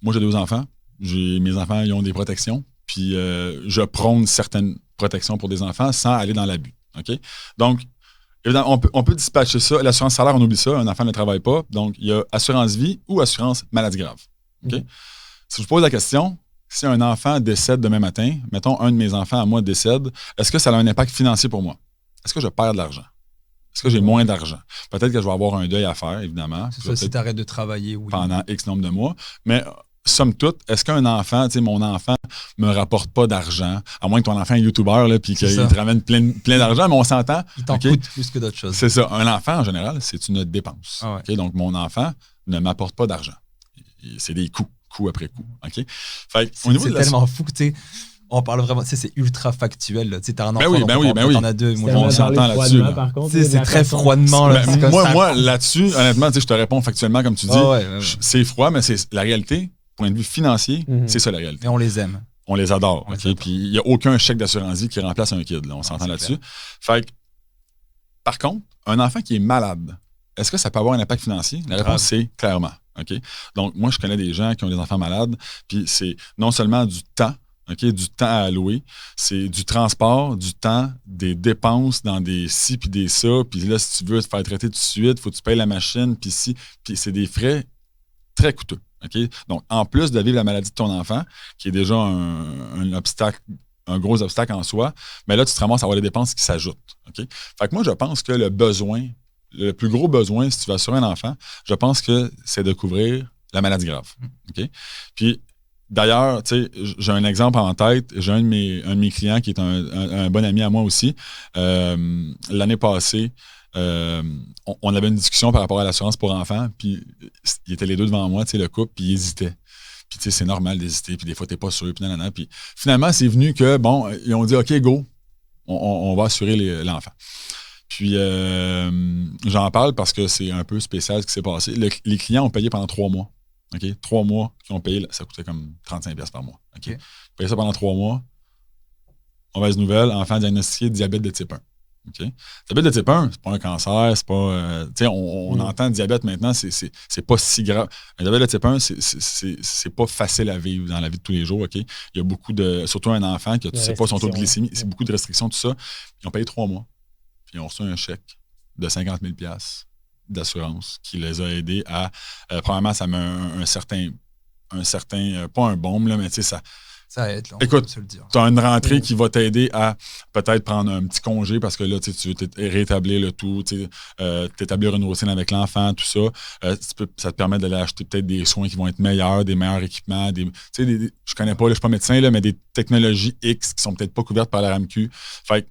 Moi, j'ai 2 enfants. Mes enfants, ils ont des protections. Puis je prône certaines protections pour des enfants sans aller dans l'abus, OK? Donc, évidemment, on peut dispatcher ça. L'assurance salaire, on oublie ça. Un enfant ne travaille pas. Donc, il y a assurance vie ou assurance maladie grave. Okay? Si je vous pose la question, si un enfant décède demain matin, mettons un de mes enfants à moi décède, est-ce que ça a un impact financier pour moi? Est-ce que je perds de l'argent? Est-ce que j'ai moins d'argent? Peut-être que je vais avoir un deuil à faire, évidemment. C'est ça, si tu arrêtes de travailler, oui. Pendant X nombre de mois. Mais somme toute, est-ce qu'un enfant, mon enfant, me rapporte pas d'argent? À moins que ton enfant est YouTuber, là, puis qu'il te ramène plein d'argent, mais on s'entend. Il t'en coûte plus que d'autres choses. C'est ça. Un enfant, en général, c'est une dépense. Ah ouais. Donc, mon enfant ne m'apporte pas d'argent. C'est des coûts après coup. Okay? C'est tellement fou que tu sais. On parle vraiment, c'est ultra factuel. Tu as un enfant, t'en as deux. Moi, on s'entend là-dessus. Là. C'est très froidement. Là, moi, là-dessus, honnêtement, je te réponds factuellement, comme tu dis. C'est froid, mais c'est la réalité, point de vue financier, c'est ça la réalité. Et on les aime. On les adore. Puis il n'y a aucun chèque d'assurance-vie qui remplace un kid. Là, on s'entend là-dessus. Fait que, par contre, un enfant qui est malade, est-ce que ça peut avoir un impact financier? La réponse, c'est clairement. Okay? Donc, moi, je connais des gens qui ont des enfants malades, puis c'est non seulement du temps, du temps à allouer, c'est du transport, du temps, des dépenses dans des ci puis des ça, puis là, si tu veux te faire traiter tout de suite, il faut que tu payes la machine, puis c'est des frais très coûteux. Okay? Donc, en plus de vivre la maladie de ton enfant, qui est déjà un obstacle, un gros obstacle en soi, mais là, tu te ramasses à avoir des dépenses qui s'ajoutent. Okay? Fait que moi, je pense que le plus gros besoin, si tu vas assurer un enfant, je pense que c'est de couvrir la maladie grave. Okay? Puis, d'ailleurs, j'ai un exemple en tête. J'ai un de mes clients qui est un bon ami à moi aussi. L'année passée, on avait une discussion par rapport à l'assurance pour enfants, puis ils étaient les deux devant moi, le couple, puis ils hésitaient. Puis c'est normal d'hésiter, puis des fois, t'es pas sûr, puis nanana. Puis finalement, c'est venu que, ils ont dit, OK, go, on va assurer l'enfant. Puis j'en parle parce que c'est un peu spécial ce qui s'est passé. Les clients ont payé pendant 3 mois. Okay? 3 mois qui ont payé, ça coûtait comme 35$ par mois. Okay? Ils payaient ça pendant 3 mois. Mauvaise nouvelle, enfant diagnostiqué de diabète de type 1. Okay? Diabète de type 1, c'est pas un cancer, c'est pas. On entend diabète maintenant, c'est pas si grave. Un diabète de type 1, c'est pas facile à vivre dans la vie de tous les jours. Okay? Il y a beaucoup de. Surtout un enfant qui, tu sais pas son taux de glycémie, c'est beaucoup de restrictions, tout ça. Ils ont payé 3 mois. Puis ils ont reçu un chèque de 50 000$ d'assurance qui les a aidés à. Premièrement, ça met un certain pas un baume, là, mais tu sais, ça aide. Là, écoute, tu as une rentrée qui va t'aider à peut-être prendre un petit congé parce que là, tu veux rétablir le tout, t'établir une routine avec l'enfant, tout ça. Ça te permet d'aller acheter peut-être des soins qui vont être meilleurs, des meilleurs équipements. Je connais pas, là, je suis pas médecin, là, mais des technologies X qui sont peut-être pas couvertes par la RAMQ. Fait que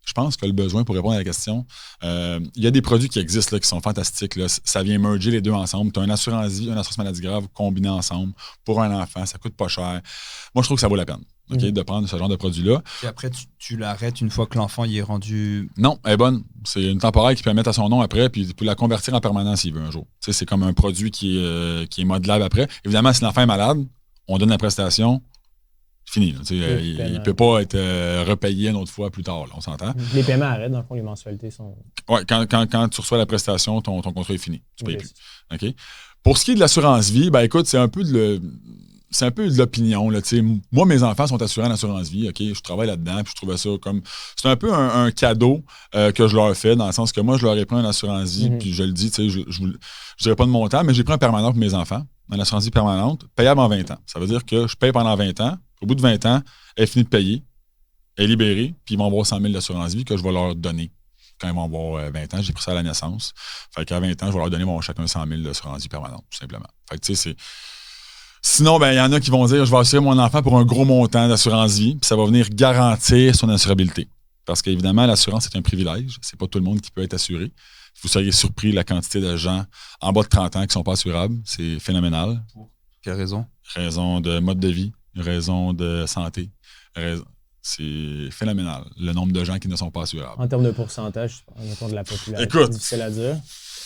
je pense que le besoin, pour répondre à la question, il y a des produits qui existent là, qui sont fantastiques. Là. Ça vient merger les deux ensemble. Tu as une assurance vie, une assurance maladie grave combinée ensemble pour un enfant. Ça coûte pas cher. Moi, je trouve que ça vaut la peine de prendre ce genre de produit-là. Et après, tu l'arrêtes une fois que l'enfant y est rendu... Non, elle est bonne. C'est une temporaire qui peut mettre à son nom après puis il peut la convertir en permanence s'il veut un jour. Tu sais, c'est comme un produit qui est modelable après. Évidemment, si l'enfant est malade, on donne la prestation. Fini. Il ne peut pas être repayé une autre fois plus tard. Là, on s'entend. Les paiements arrêtent, dans le fond, les mensualités sont... Oui, quand tu reçois la prestation, ton contrat est fini. Tu ne payes plus. Okay? Pour ce qui est de l'assurance vie, écoute, c'est un peu de l'opinion. Là, moi, mes enfants sont assurés en assurance vie. Okay? Je travaille là-dedans, puis je trouvais ça comme... C'est un peu un cadeau que je leur fais, dans le sens que moi, je leur ai pris une assurance vie, puis je le dis, je ne dirais pas de montant, mais j'ai pris un permanent pour mes enfants, une assurance vie permanente, payable en 20 ans. Ça veut dire que je paye pendant 20 ans. Au bout de 20 ans, elle est finie de payer, elle est libérée, puis ils vont avoir 100 000 d'assurance vie que je vais leur donner quand ils vont avoir 20 ans. J'ai pris ça à la naissance. Fait qu'à 20 ans, je vais leur donner chacun 100 000 d'assurance vie permanente, tout simplement. Fait que tu sais, sinon, il y en a qui vont dire je vais assurer mon enfant pour un gros montant d'assurance vie, puis ça va venir garantir son assurabilité. Parce qu'évidemment, l'assurance est un privilège. C'est pas tout le monde qui peut être assuré. Vous seriez surpris de la quantité de gens en bas de 30 ans qui ne sont pas assurables. C'est phénoménal. Pour quelle raison? Raison de mode de vie. Raison de santé. C'est phénoménal, le nombre de gens qui ne sont pas assurables. En termes de pourcentage, en de la population, écoute, c'est difficile à dire.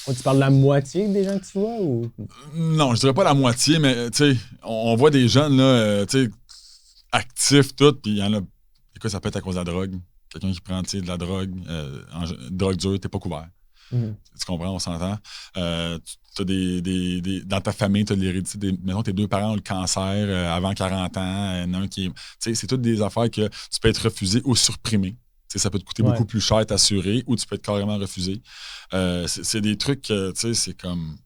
Tu parles de la moitié des gens que tu vois? Ou... Non, je dirais pas la moitié, mais on voit des jeunes là, actifs, tout, puis il y en a. Écoute, ça peut être à cause de la drogue. Quelqu'un qui prend de la drogue, drogue dure, t'es pas couvert. Tu comprends, on s'entend. Tu as dans ta famille, tu as l'hérédité. Mettons, tes 2 parents ont le cancer avant 40 ans. Un qui c'est toutes des affaires que tu peux être refusé ou supprimé. Ça peut te coûter beaucoup plus cher t'assurer ou tu peux être carrément refusé. C'est des trucs, c'est comme...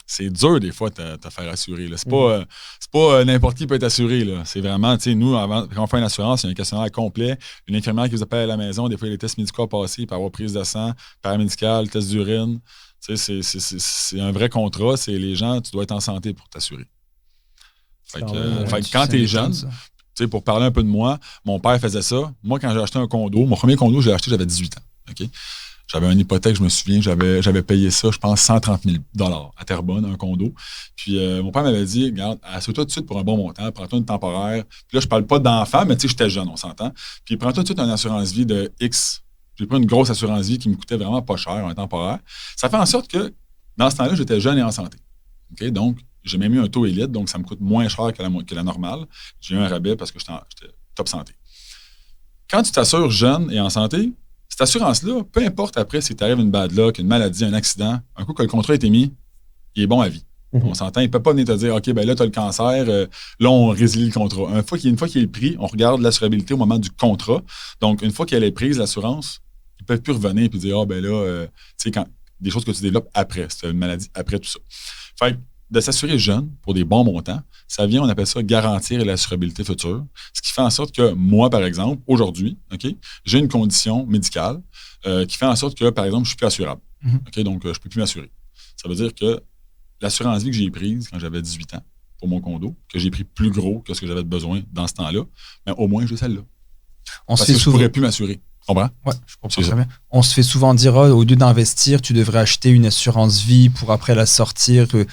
c'est dur des fois de te faire assurer. Là. C'est pas n'importe qui peut être assuré. Là. C'est vraiment, tu sais, nous, quand on fait une assurance, il y a un questionnaire complet, une infirmière qui vous appelle à la maison, des fois, il y a les tests médicaux à passer, il peut avoir prise de sang, paramédical, test d'urine. Tu sais, c'est un vrai contrat. C'est les gens, tu dois être en santé pour t'assurer. Fait que quand tu es jeune, pour parler un peu de moi, mon père faisait ça. Moi, quand j'ai acheté un condo, mon premier condo, je l'ai acheté, j'avais 18 ans. Okay? J'avais une hypothèque, je me souviens, j'avais payé ça, je pense, 130 000 $ à Terrebonne, un condo. Puis mon père m'avait dit, regarde, assure-toi tout de suite pour un bon montant, prends-toi une temporaire. Puis là, je parle pas d'enfant, mais tu sais, j'étais jeune, on s'entend. Puis prends-toi tout de suite une assurance vie de X. J'ai pris une grosse assurance vie qui me coûtait vraiment pas cher, un temporaire. Ça fait en sorte que, dans ce temps-là, j'étais jeune et en santé. Okay? Donc, j'ai même eu un taux élite, donc ça me coûte moins cher que la normale. J'ai eu un rabais parce que j'étais top santé. Quand tu t'assures jeune et en santé, cette assurance-là, peu importe après si t'arrive une bad luck, une maladie, un accident, un coup que le contrat a été mis, il est bon à vie. On s'entend, il ne peut pas venir te dire, OK, ben là, tu as le cancer, là, on résilie le contrat. Une fois qu'il est pris, on regarde l'assurabilité au moment du contrat. Donc, une fois qu'elle est prise, l'assurance, ils ne peuvent plus revenir et dire, ah, ben là, tu sais, quand des choses que tu développes après, c'est une maladie après tout ça. Fait que de s'assurer jeune pour des bons montants, ça vient, on appelle ça garantir l'assurabilité future. Ce qui fait en sorte que moi, par exemple, aujourd'hui, okay, j'ai une condition médicale qui fait en sorte que, par exemple, je ne suis plus assurable. Okay, donc, je ne peux plus m'assurer. Ça veut dire que l'assurance vie que j'ai prise quand j'avais 18 ans pour mon condo, que j'ai pris plus gros que ce que j'avais besoin dans ce temps-là, mais au moins, j'ai celle-là. Parce que je ne pourrais plus m'assurer. Tu comprends? Oui, je comprends très bien. On se fait souvent dire, au lieu d'investir, tu devrais acheter une assurance vie pour après la sortir. Je ne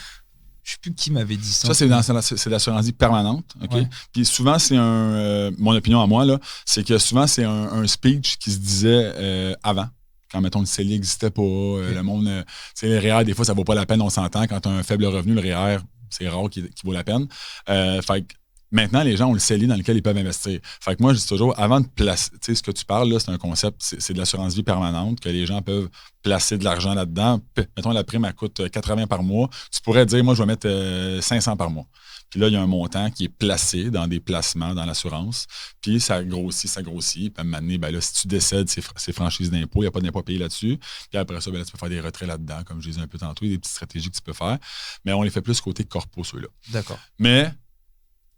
sais plus qui m'avait dit ça. Ça, c'est l'assurance vie permanente. Okay? Ouais. Puis souvent, c'est mon opinion à moi, là, c'est que souvent, c'est un speech qui se disait avant. Quand, mettons, le CELI n'existait pas, le monde, tu sais, le REER, des fois, ça ne vaut pas la peine, on s'entend. Quand tu as un faible revenu, le REER, c'est rare qu'il vaut la peine. Fait que maintenant, les gens ont le CELI dans lequel ils peuvent investir. Fait que moi, je dis toujours, avant de placer, tu sais, ce que tu parles, là, c'est un concept, c'est de l'assurance vie permanente, que les gens peuvent placer de l'argent là-dedans. Mettons, la prime, elle coûte 80 par mois. Tu pourrais dire, moi, je vais mettre 500 par mois. Puis là, il y a un montant qui est placé dans des placements dans l'assurance. Puis ça grossit. Puis à un moment donné, ben là, si tu décèdes, c'est franchise d'impôt. Il n'y a pas d'impôt à payer là-dessus. Puis après ça, ben là, tu peux faire des retraits là-dedans, comme je disais un peu tantôt. Il y a des petites stratégies que tu peux faire. Mais on les fait plus côté corpo, ceux-là. D'accord. Mais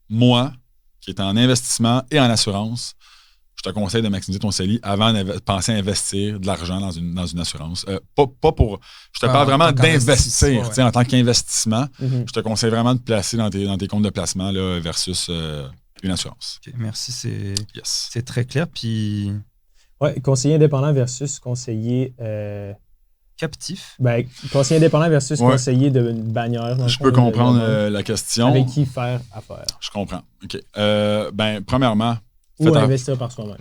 moi, qui est en investissement et en assurance, je te conseille de maximiser ton CELI avant de penser à investir de l'argent dans une assurance. Pas pour. Je te parle vraiment d'investir en tant qu'investissement. Je te conseille vraiment de placer dans tes comptes de placement là, versus une assurance. Okay, merci, c'est très clair. Puis. Ouais, conseiller indépendant versus conseiller. Captif. Ben, conseiller indépendant versus conseiller de bannière. Je peux comprendre la question. Avec qui faire affaire. Je comprends. OK. Premièrement. Ou investir par soi-même.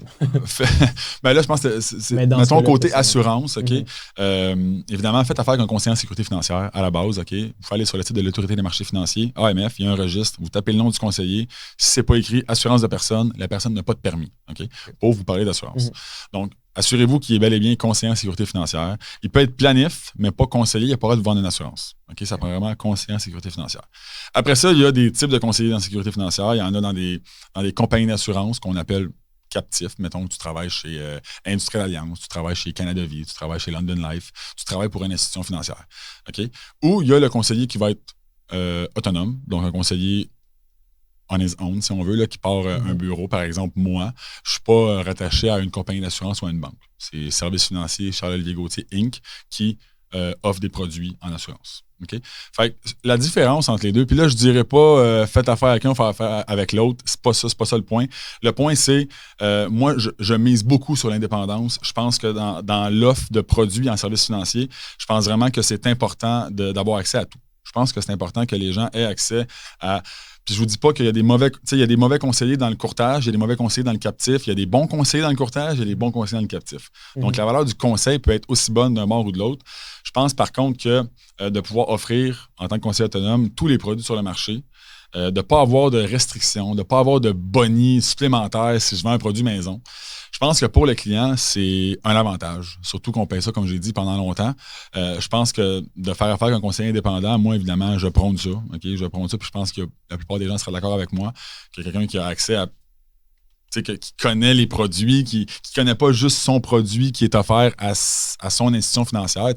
Ben là, je pense que c'est mettons côté assurance, OK? Évidemment, faites affaire avec un conseiller en sécurité financière à la base, OK? Vous pouvez aller sur le site de l'Autorité des marchés financiers, AMF, il y a un registre, vous tapez le nom du conseiller. Si c'est pas écrit assurance de personne, la personne n'a pas de permis, OK? Pour vous parler d'assurance. Donc, assurez-vous qu'il est bel et bien conseiller en sécurité financière. Il peut être planif, mais pas conseiller. Il n'a pas le droit de vendre une assurance. Okay? Ça prend vraiment conseiller en sécurité financière. Après ça, il y a des types de conseillers en sécurité financière. Il y en a dans des compagnies d'assurance qu'on appelle captifs. Mettons que tu travailles chez Industrielle Alliance, tu travailles chez Canada Vie, tu travailles chez London Life, tu travailles pour une institution financière. Okay? Ou il y a le conseiller qui va être autonome, donc un conseiller on his own, si on veut, là, qui part un bureau. Par exemple, moi, je ne suis pas rattaché à une compagnie d'assurance ou à une banque. C'est Service financier Charles-Olivier Gauthier, Inc., qui offre des produits en assurance. Okay? Fait que la différence entre les deux, puis là, je ne dirais pas faites affaire avec un, faites affaire avec l'autre. C'est pas ça le point. Le point, c'est, moi, je mise beaucoup sur l'indépendance. Je pense que dans l'offre de produits en services financiers, je pense vraiment que c'est important d'avoir accès à tout. Je pense que c'est important que les gens aient accès à... Puis je vous dis pas qu'il y a des mauvais conseillers dans le courtage, il y a des mauvais conseillers dans le captif, il y a des bons conseillers dans le courtage, il y a des bons conseillers dans le captif. Donc, la valeur du conseil peut être aussi bonne d'un bord ou de l'autre. Je pense par contre que de pouvoir offrir, en tant que conseiller autonome, tous les produits sur le marché, de ne pas avoir de restrictions, de ne pas avoir de bonnies supplémentaires si je vends un produit maison. Je pense que pour le client, c'est un avantage. Surtout qu'on paye ça, comme j'ai dit, pendant longtemps. Je pense que de faire affaire avec un conseiller indépendant, moi, évidemment, je prône ça. Okay? Je prône ça, puis je pense que la plupart des gens seraient d'accord avec moi que quelqu'un qui a accès à qui connaît les produits, qui connaît pas juste son produit qui est offert à son institution financière.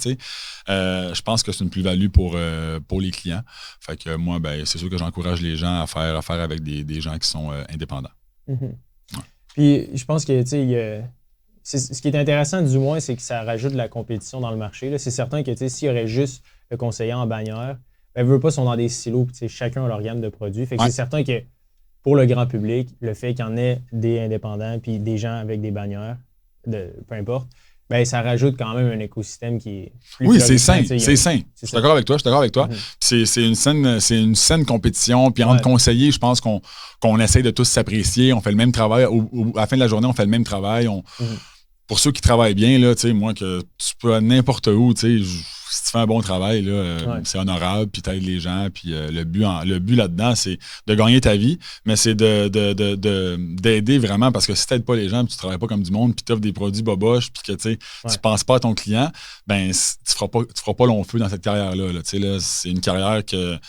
Je pense que c'est une plus-value pour les clients. Fait que moi, c'est sûr que j'encourage les gens à faire affaire avec des gens qui sont indépendants. Mm-hmm. Ouais. Puis je pense que ce qui est intéressant du moins, c'est que ça rajoute de la compétition dans le marché. Là. C'est certain que s'il y aurait juste le conseiller en bannière, veut pas, sont dans des silos, puis chacun a leur gamme de produits. Fait que c'est certain que pour le grand public, le fait qu'il y en ait des indépendants puis des gens avec des bannières, peu importe, ça rajoute quand même un écosystème qui est plus oui, c'est sain. C'est sain. Je suis d'accord avec toi. Mm-hmm. C'est une saine compétition. Puis entre conseillers, je pense qu'on essaye de tous s'apprécier. On fait le même travail. À la fin de la journée, on fait le même travail. Pour ceux qui travaillent bien, là, moi, que tu peux aller n'importe où, si tu fais un bon travail, là, c'est honorable, puis t'aides les gens, puis le but là-dedans, c'est de gagner ta vie, mais c'est d'aider vraiment, parce que si t'aides pas les gens, puis tu travailles pas comme du monde, puis t'offres des produits boboches, puis que tu penses pas à ton client, tu feras pas long feu dans cette carrière-là. Là, c'est une carrière que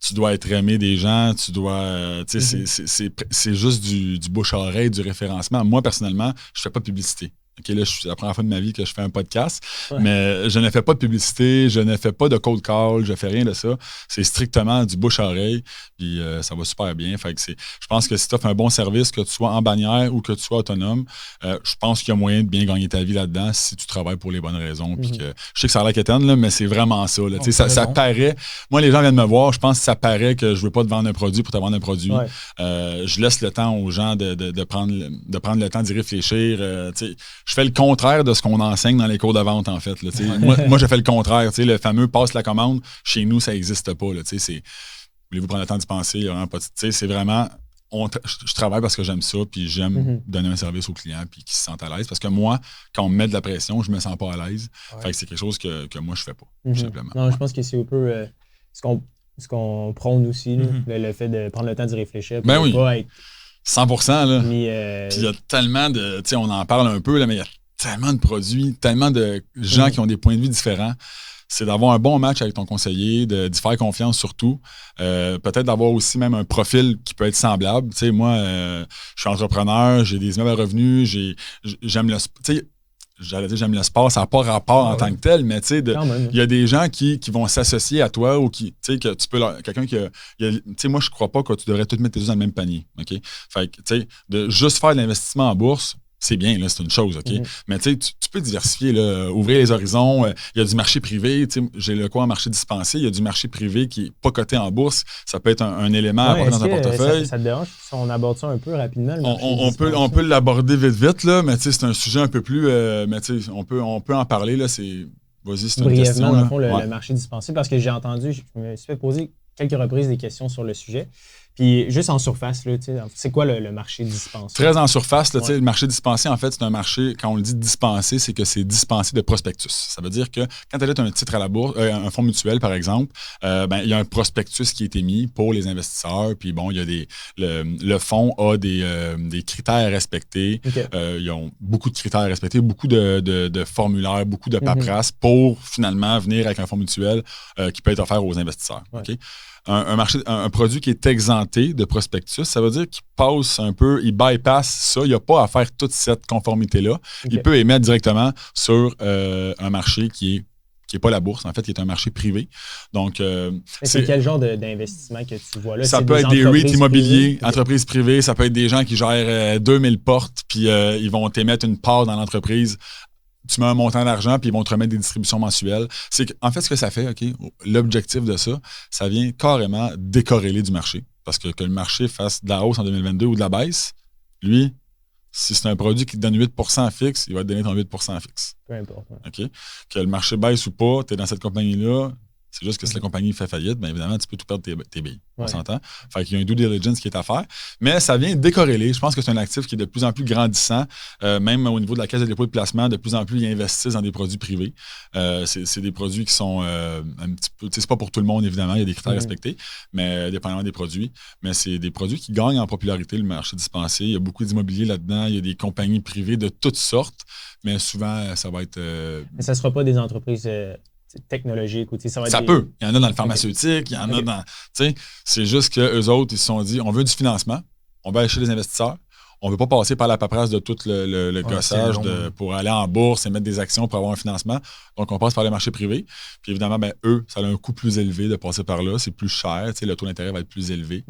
tu dois être aimé des gens, tu dois... c'est juste du bouche-à-oreille, du référencement. Moi, personnellement, je fais pas de publicité. OK, là, c'est la première fois de ma vie que je fais un podcast, mais je ne fais pas de publicité, je ne fais pas de cold call, je fais rien de ça. C'est strictement du bouche à oreille, puis ça va super bien. Fait que je pense que si tu offres un bon service, que tu sois en bannière ou que tu sois autonome, je pense qu'il y a moyen de bien gagner ta vie là-dedans si tu travailles pour les bonnes raisons. Puis que, je sais que ça a l'air quétaine, là, mais c'est vraiment ça. Là, ça paraît. Moi, les gens viennent me voir, je pense que ça paraît que je veux pas te vendre un produit pour te vendre un produit. Ouais. Je laisse le temps aux gens de prendre le temps d'y réfléchir. Je fais le contraire de ce qu'on enseigne dans les cours de vente, en fait. Là, moi, je fais le contraire. Le fameux « passe la commande », chez nous, ça n'existe pas. Là, voulez-vous prendre le temps d'y penser? Il y a vraiment pas c'est vraiment... je travaille parce que j'aime ça, puis j'aime donner un service aux clients, puis qu'ils se sentent à l'aise. Parce que moi, quand on me met de la pression, je me sens pas à l'aise. Fait que c'est quelque chose que moi, je fais pas, tout simplement. Non, je pense que c'est un peu ce qu'on prône aussi, le fait de prendre le temps d'y réfléchir. Ben oui. Pas être 100%. Là. Puis il y a tellement de... Tu sais, on en parle un peu, là, mais il y a tellement de produits, tellement de gens qui ont des points de vue différents. C'est d'avoir un bon match avec ton conseiller, d'y faire confiance surtout. Peut-être d'avoir aussi même un profil qui peut être semblable. Tu sais, moi, je suis entrepreneur, j'ai des immeubles à revenus, j'aime le... Tu sais, j'allais dire j'aime le sport, ça n'a pas rapport en tant que tel, mais tu sais, il y a des gens qui vont s'associer à toi ou qui, tu sais, que tu peux quelqu'un qui tu sais, moi, je crois pas que tu devrais tout mettre tes œufs dans le même panier, OK? Fait que, tu sais, de juste faire de l'investissement en bourse, c'est bien, là, c'est une chose, OK? Mais tu sais, tu peux diversifier, là, ouvrir les horizons. Il y a du marché privé, tu sais, j'ai le quoi en marché dispensé, il y a du marché privé qui n'est pas coté en bourse. Ça peut être un élément à avoir dans un portefeuille. Ça te dérange si on aborde ça un peu rapidement? On peut l'aborder vite, là, mais tu sais, c'est un sujet un peu plus... mais tu sais, on peut en parler, là, c'est... Vas-y, c'est une question. Brièvement, dans le fond, le marché dispensé, parce que j'ai entendu, je me suis fait poser quelques reprises des questions sur le sujet. Puis juste en surface, là, c'est quoi le marché dispensé? Très en surface, là, le marché dispensé, en fait, c'est un marché, quand on le dit dispensé, c'est que c'est dispensé de prospectus. Ça veut dire que quand tu achètes un titre à la bourse, un fonds mutuel, par exemple, il y a un prospectus qui est émis pour les investisseurs. Puis bon, il y a le fonds a des critères à respecter. Okay. Ils ont beaucoup de critères à respecter, beaucoup de formulaires, beaucoup de paperasse pour finalement venir avec un fonds mutuel qui peut être offert aux investisseurs. Ouais. Okay? Un produit qui est exempté de prospectus, ça veut dire qu'il passe un peu, il bypass ça. Il n'y a pas à faire toute cette conformité-là. Okay. Il peut émettre directement sur un marché qui n'est pas la bourse, en fait, qui est un marché privé. Donc, c'est quel genre d'investissement que tu vois là? Ça peut être des REIT immobiliers, entreprises privées, ça peut être des gens qui gèrent 2000 portes, puis ils vont t'émettre une part dans l'entreprise. Tu mets un montant d'argent, puis ils vont te remettre des distributions mensuelles. En fait, ce que ça fait, OK, l'objectif de ça vient carrément décorréler du marché. Parce que le marché fasse de la hausse en 2022 ou de la baisse, lui, si c'est un produit qui te donne 8% fixe, il va te donner ton 8% fixe. Peu importe. Ouais. OK? Que le marché baisse ou pas, tu es dans cette compagnie-là. C'est juste que si la compagnie fait faillite, bien évidemment, tu peux tout perdre tes billes. On s'entend? Fait qu'il y a un due diligence qui est à faire. Mais ça vient décorréler. Je pense que c'est un actif qui est de plus en plus grandissant. Même au niveau de la caisse de dépôt et de placement, de plus en plus, ils investissent dans des produits privés. C'est des produits qui sont un petit peu... C'est pas pour tout le monde, évidemment. Il y a des critères respectés, mais dépendamment des produits. Mais c'est des produits qui gagnent en popularité, le marché dispensé. Il y a beaucoup d'immobilier là-dedans. Il y a des compagnies privées de toutes sortes. Mais souvent, ça va être... Mais ça ne sera pas des entreprises... technologique ou ça peut. Il y en a dans le pharmaceutique, il y en a dans. C'est juste qu'eux autres, ils se sont dit on veut du financement, on va acheter des investisseurs, on ne veut pas passer par la paperasse de tout le gossage pour aller en bourse et mettre des actions pour avoir un financement. Donc, on passe par les marchés privés. Puis évidemment, eux, ça a un coût plus élevé de passer par là. C'est plus cher. Le taux d'intérêt va être plus élevé.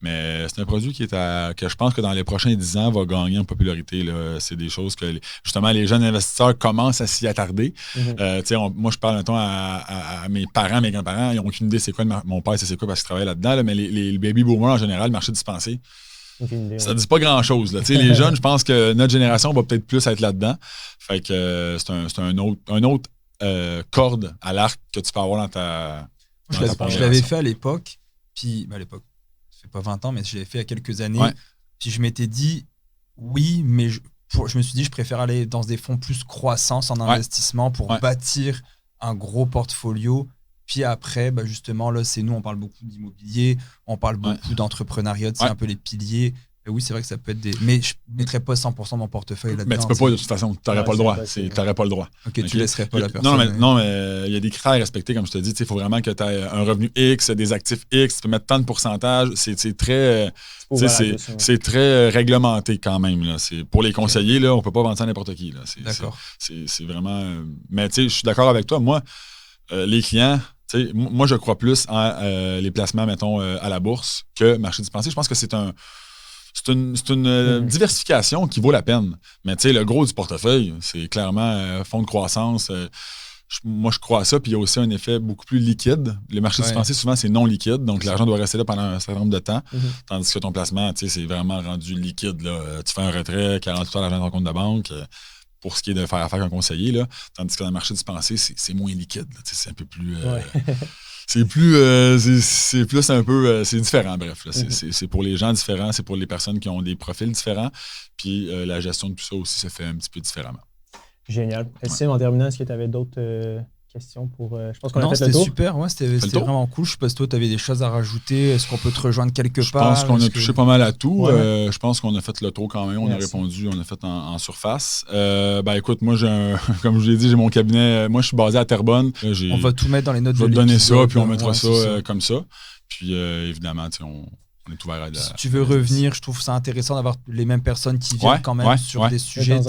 Mais c'est un produit que je pense que dans les prochains 10 ans va gagner en popularité. Là. C'est des choses que, justement, les jeunes investisseurs commencent à s'y attarder. Moi, je parle un temps à mes parents, mes grands-parents. Ils n'ont aucune idée c'est quoi. Mon père, c'est quoi parce qu'il travaille là-dedans. Là, mais les baby boomers, en général, le marché dispensé, ça ne dit pas grand-chose. Là. Les jeunes, je pense que notre génération va peut-être plus être là-dedans. Fait que c'est un autre corde à l'arc que tu peux avoir dans ta... Je l'avais fait à l'époque, puis à l'époque, ça fait pas 20 ans, mais je l'avais fait il y a quelques années. Puis je m'étais dit, oui, mais je me suis dit, je préfère aller dans des fonds plus croissance en investissement pour bâtir un gros portfolio. Puis après, justement, là, c'est nous, on parle beaucoup d'immobilier, on parle beaucoup d'entrepreneuriat, c'est un peu les piliers. Et oui, c'est vrai que ça peut être des... Mais je ne mettrais pas 100% de mon portefeuille là-dedans. Mais tu peux pas, de toute façon. Tu n'aurais pas le droit. Tu n'aurais pas le droit. OK, tu ne laisserais pas la personne. Non, mais il y a des critères à respecter, comme je te dis. Il faut vraiment que tu aies un revenu X, des actifs X, tu peux mettre tant de pourcentage. C'est très... C'est très réglementé quand même. Là. Pour les conseillers, là, on ne peut pas vendre ça à n'importe qui. Là. D'accord. C'est vraiment... Mais je suis d'accord avec toi. Moi, les clients... moi, je crois plus en les placements, mettons, à la bourse que marché dispensé. Je pense que c'est une diversification qui vaut la peine. Mais le gros du portefeuille, c'est clairement fonds de croissance. Moi, je crois à ça. Puis il y a aussi un effet beaucoup plus liquide. Les marchés dispensés, souvent, c'est non liquide. Donc, l'argent doit rester là pendant un certain nombre de temps. Tandis que ton placement, c'est vraiment rendu liquide. Là. Tu fais un retrait, 48 heures l'argent dans ton compte de banque. Pour ce qui est de faire affaire avec un conseiller, là, tandis que dans le marché dispensé, c'est moins liquide. Là, c'est un peu plus... c'est plus un peu... c'est différent, bref. Là, c'est pour les gens différents, c'est pour les personnes qui ont des profils différents. Puis la gestion de tout ça aussi se fait un petit peu différemment. Génial. Sim, en terminant, est-ce que tu avais d'autres questions pour... je pense qu'on a fait le tour. C'était super. Ouais, c'était vraiment cool. Je sais pas si toi, tu avais des choses à rajouter. Est-ce qu'on peut te rejoindre quelque part? Je pense qu'on a touché pas mal à tout. Je pense qu'on a fait le tour quand même. On a répondu, on a fait en surface. Écoute, moi, comme je l'ai dit, j'ai mon cabinet. Moi, je suis basé à Terrebonne. On va tout mettre dans les notes de l'épisode. Je vais te donner ça, puis on mettra ça comme ça. Puis évidemment, on est ouvert à si tu veux revenir, je trouve ça intéressant d'avoir les mêmes personnes qui viennent quand même sur des sujets.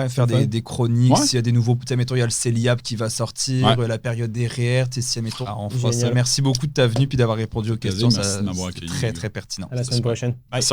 Faire des chroniques. S'il y a des nouveaux, mettons, il y a le CELIAP qui va sortir, la période des REER, si mettons, on fera ça. Merci beaucoup de ta venue et d'avoir répondu aux questions. C'est très, très pertinent. À la semaine prochaine. Bye.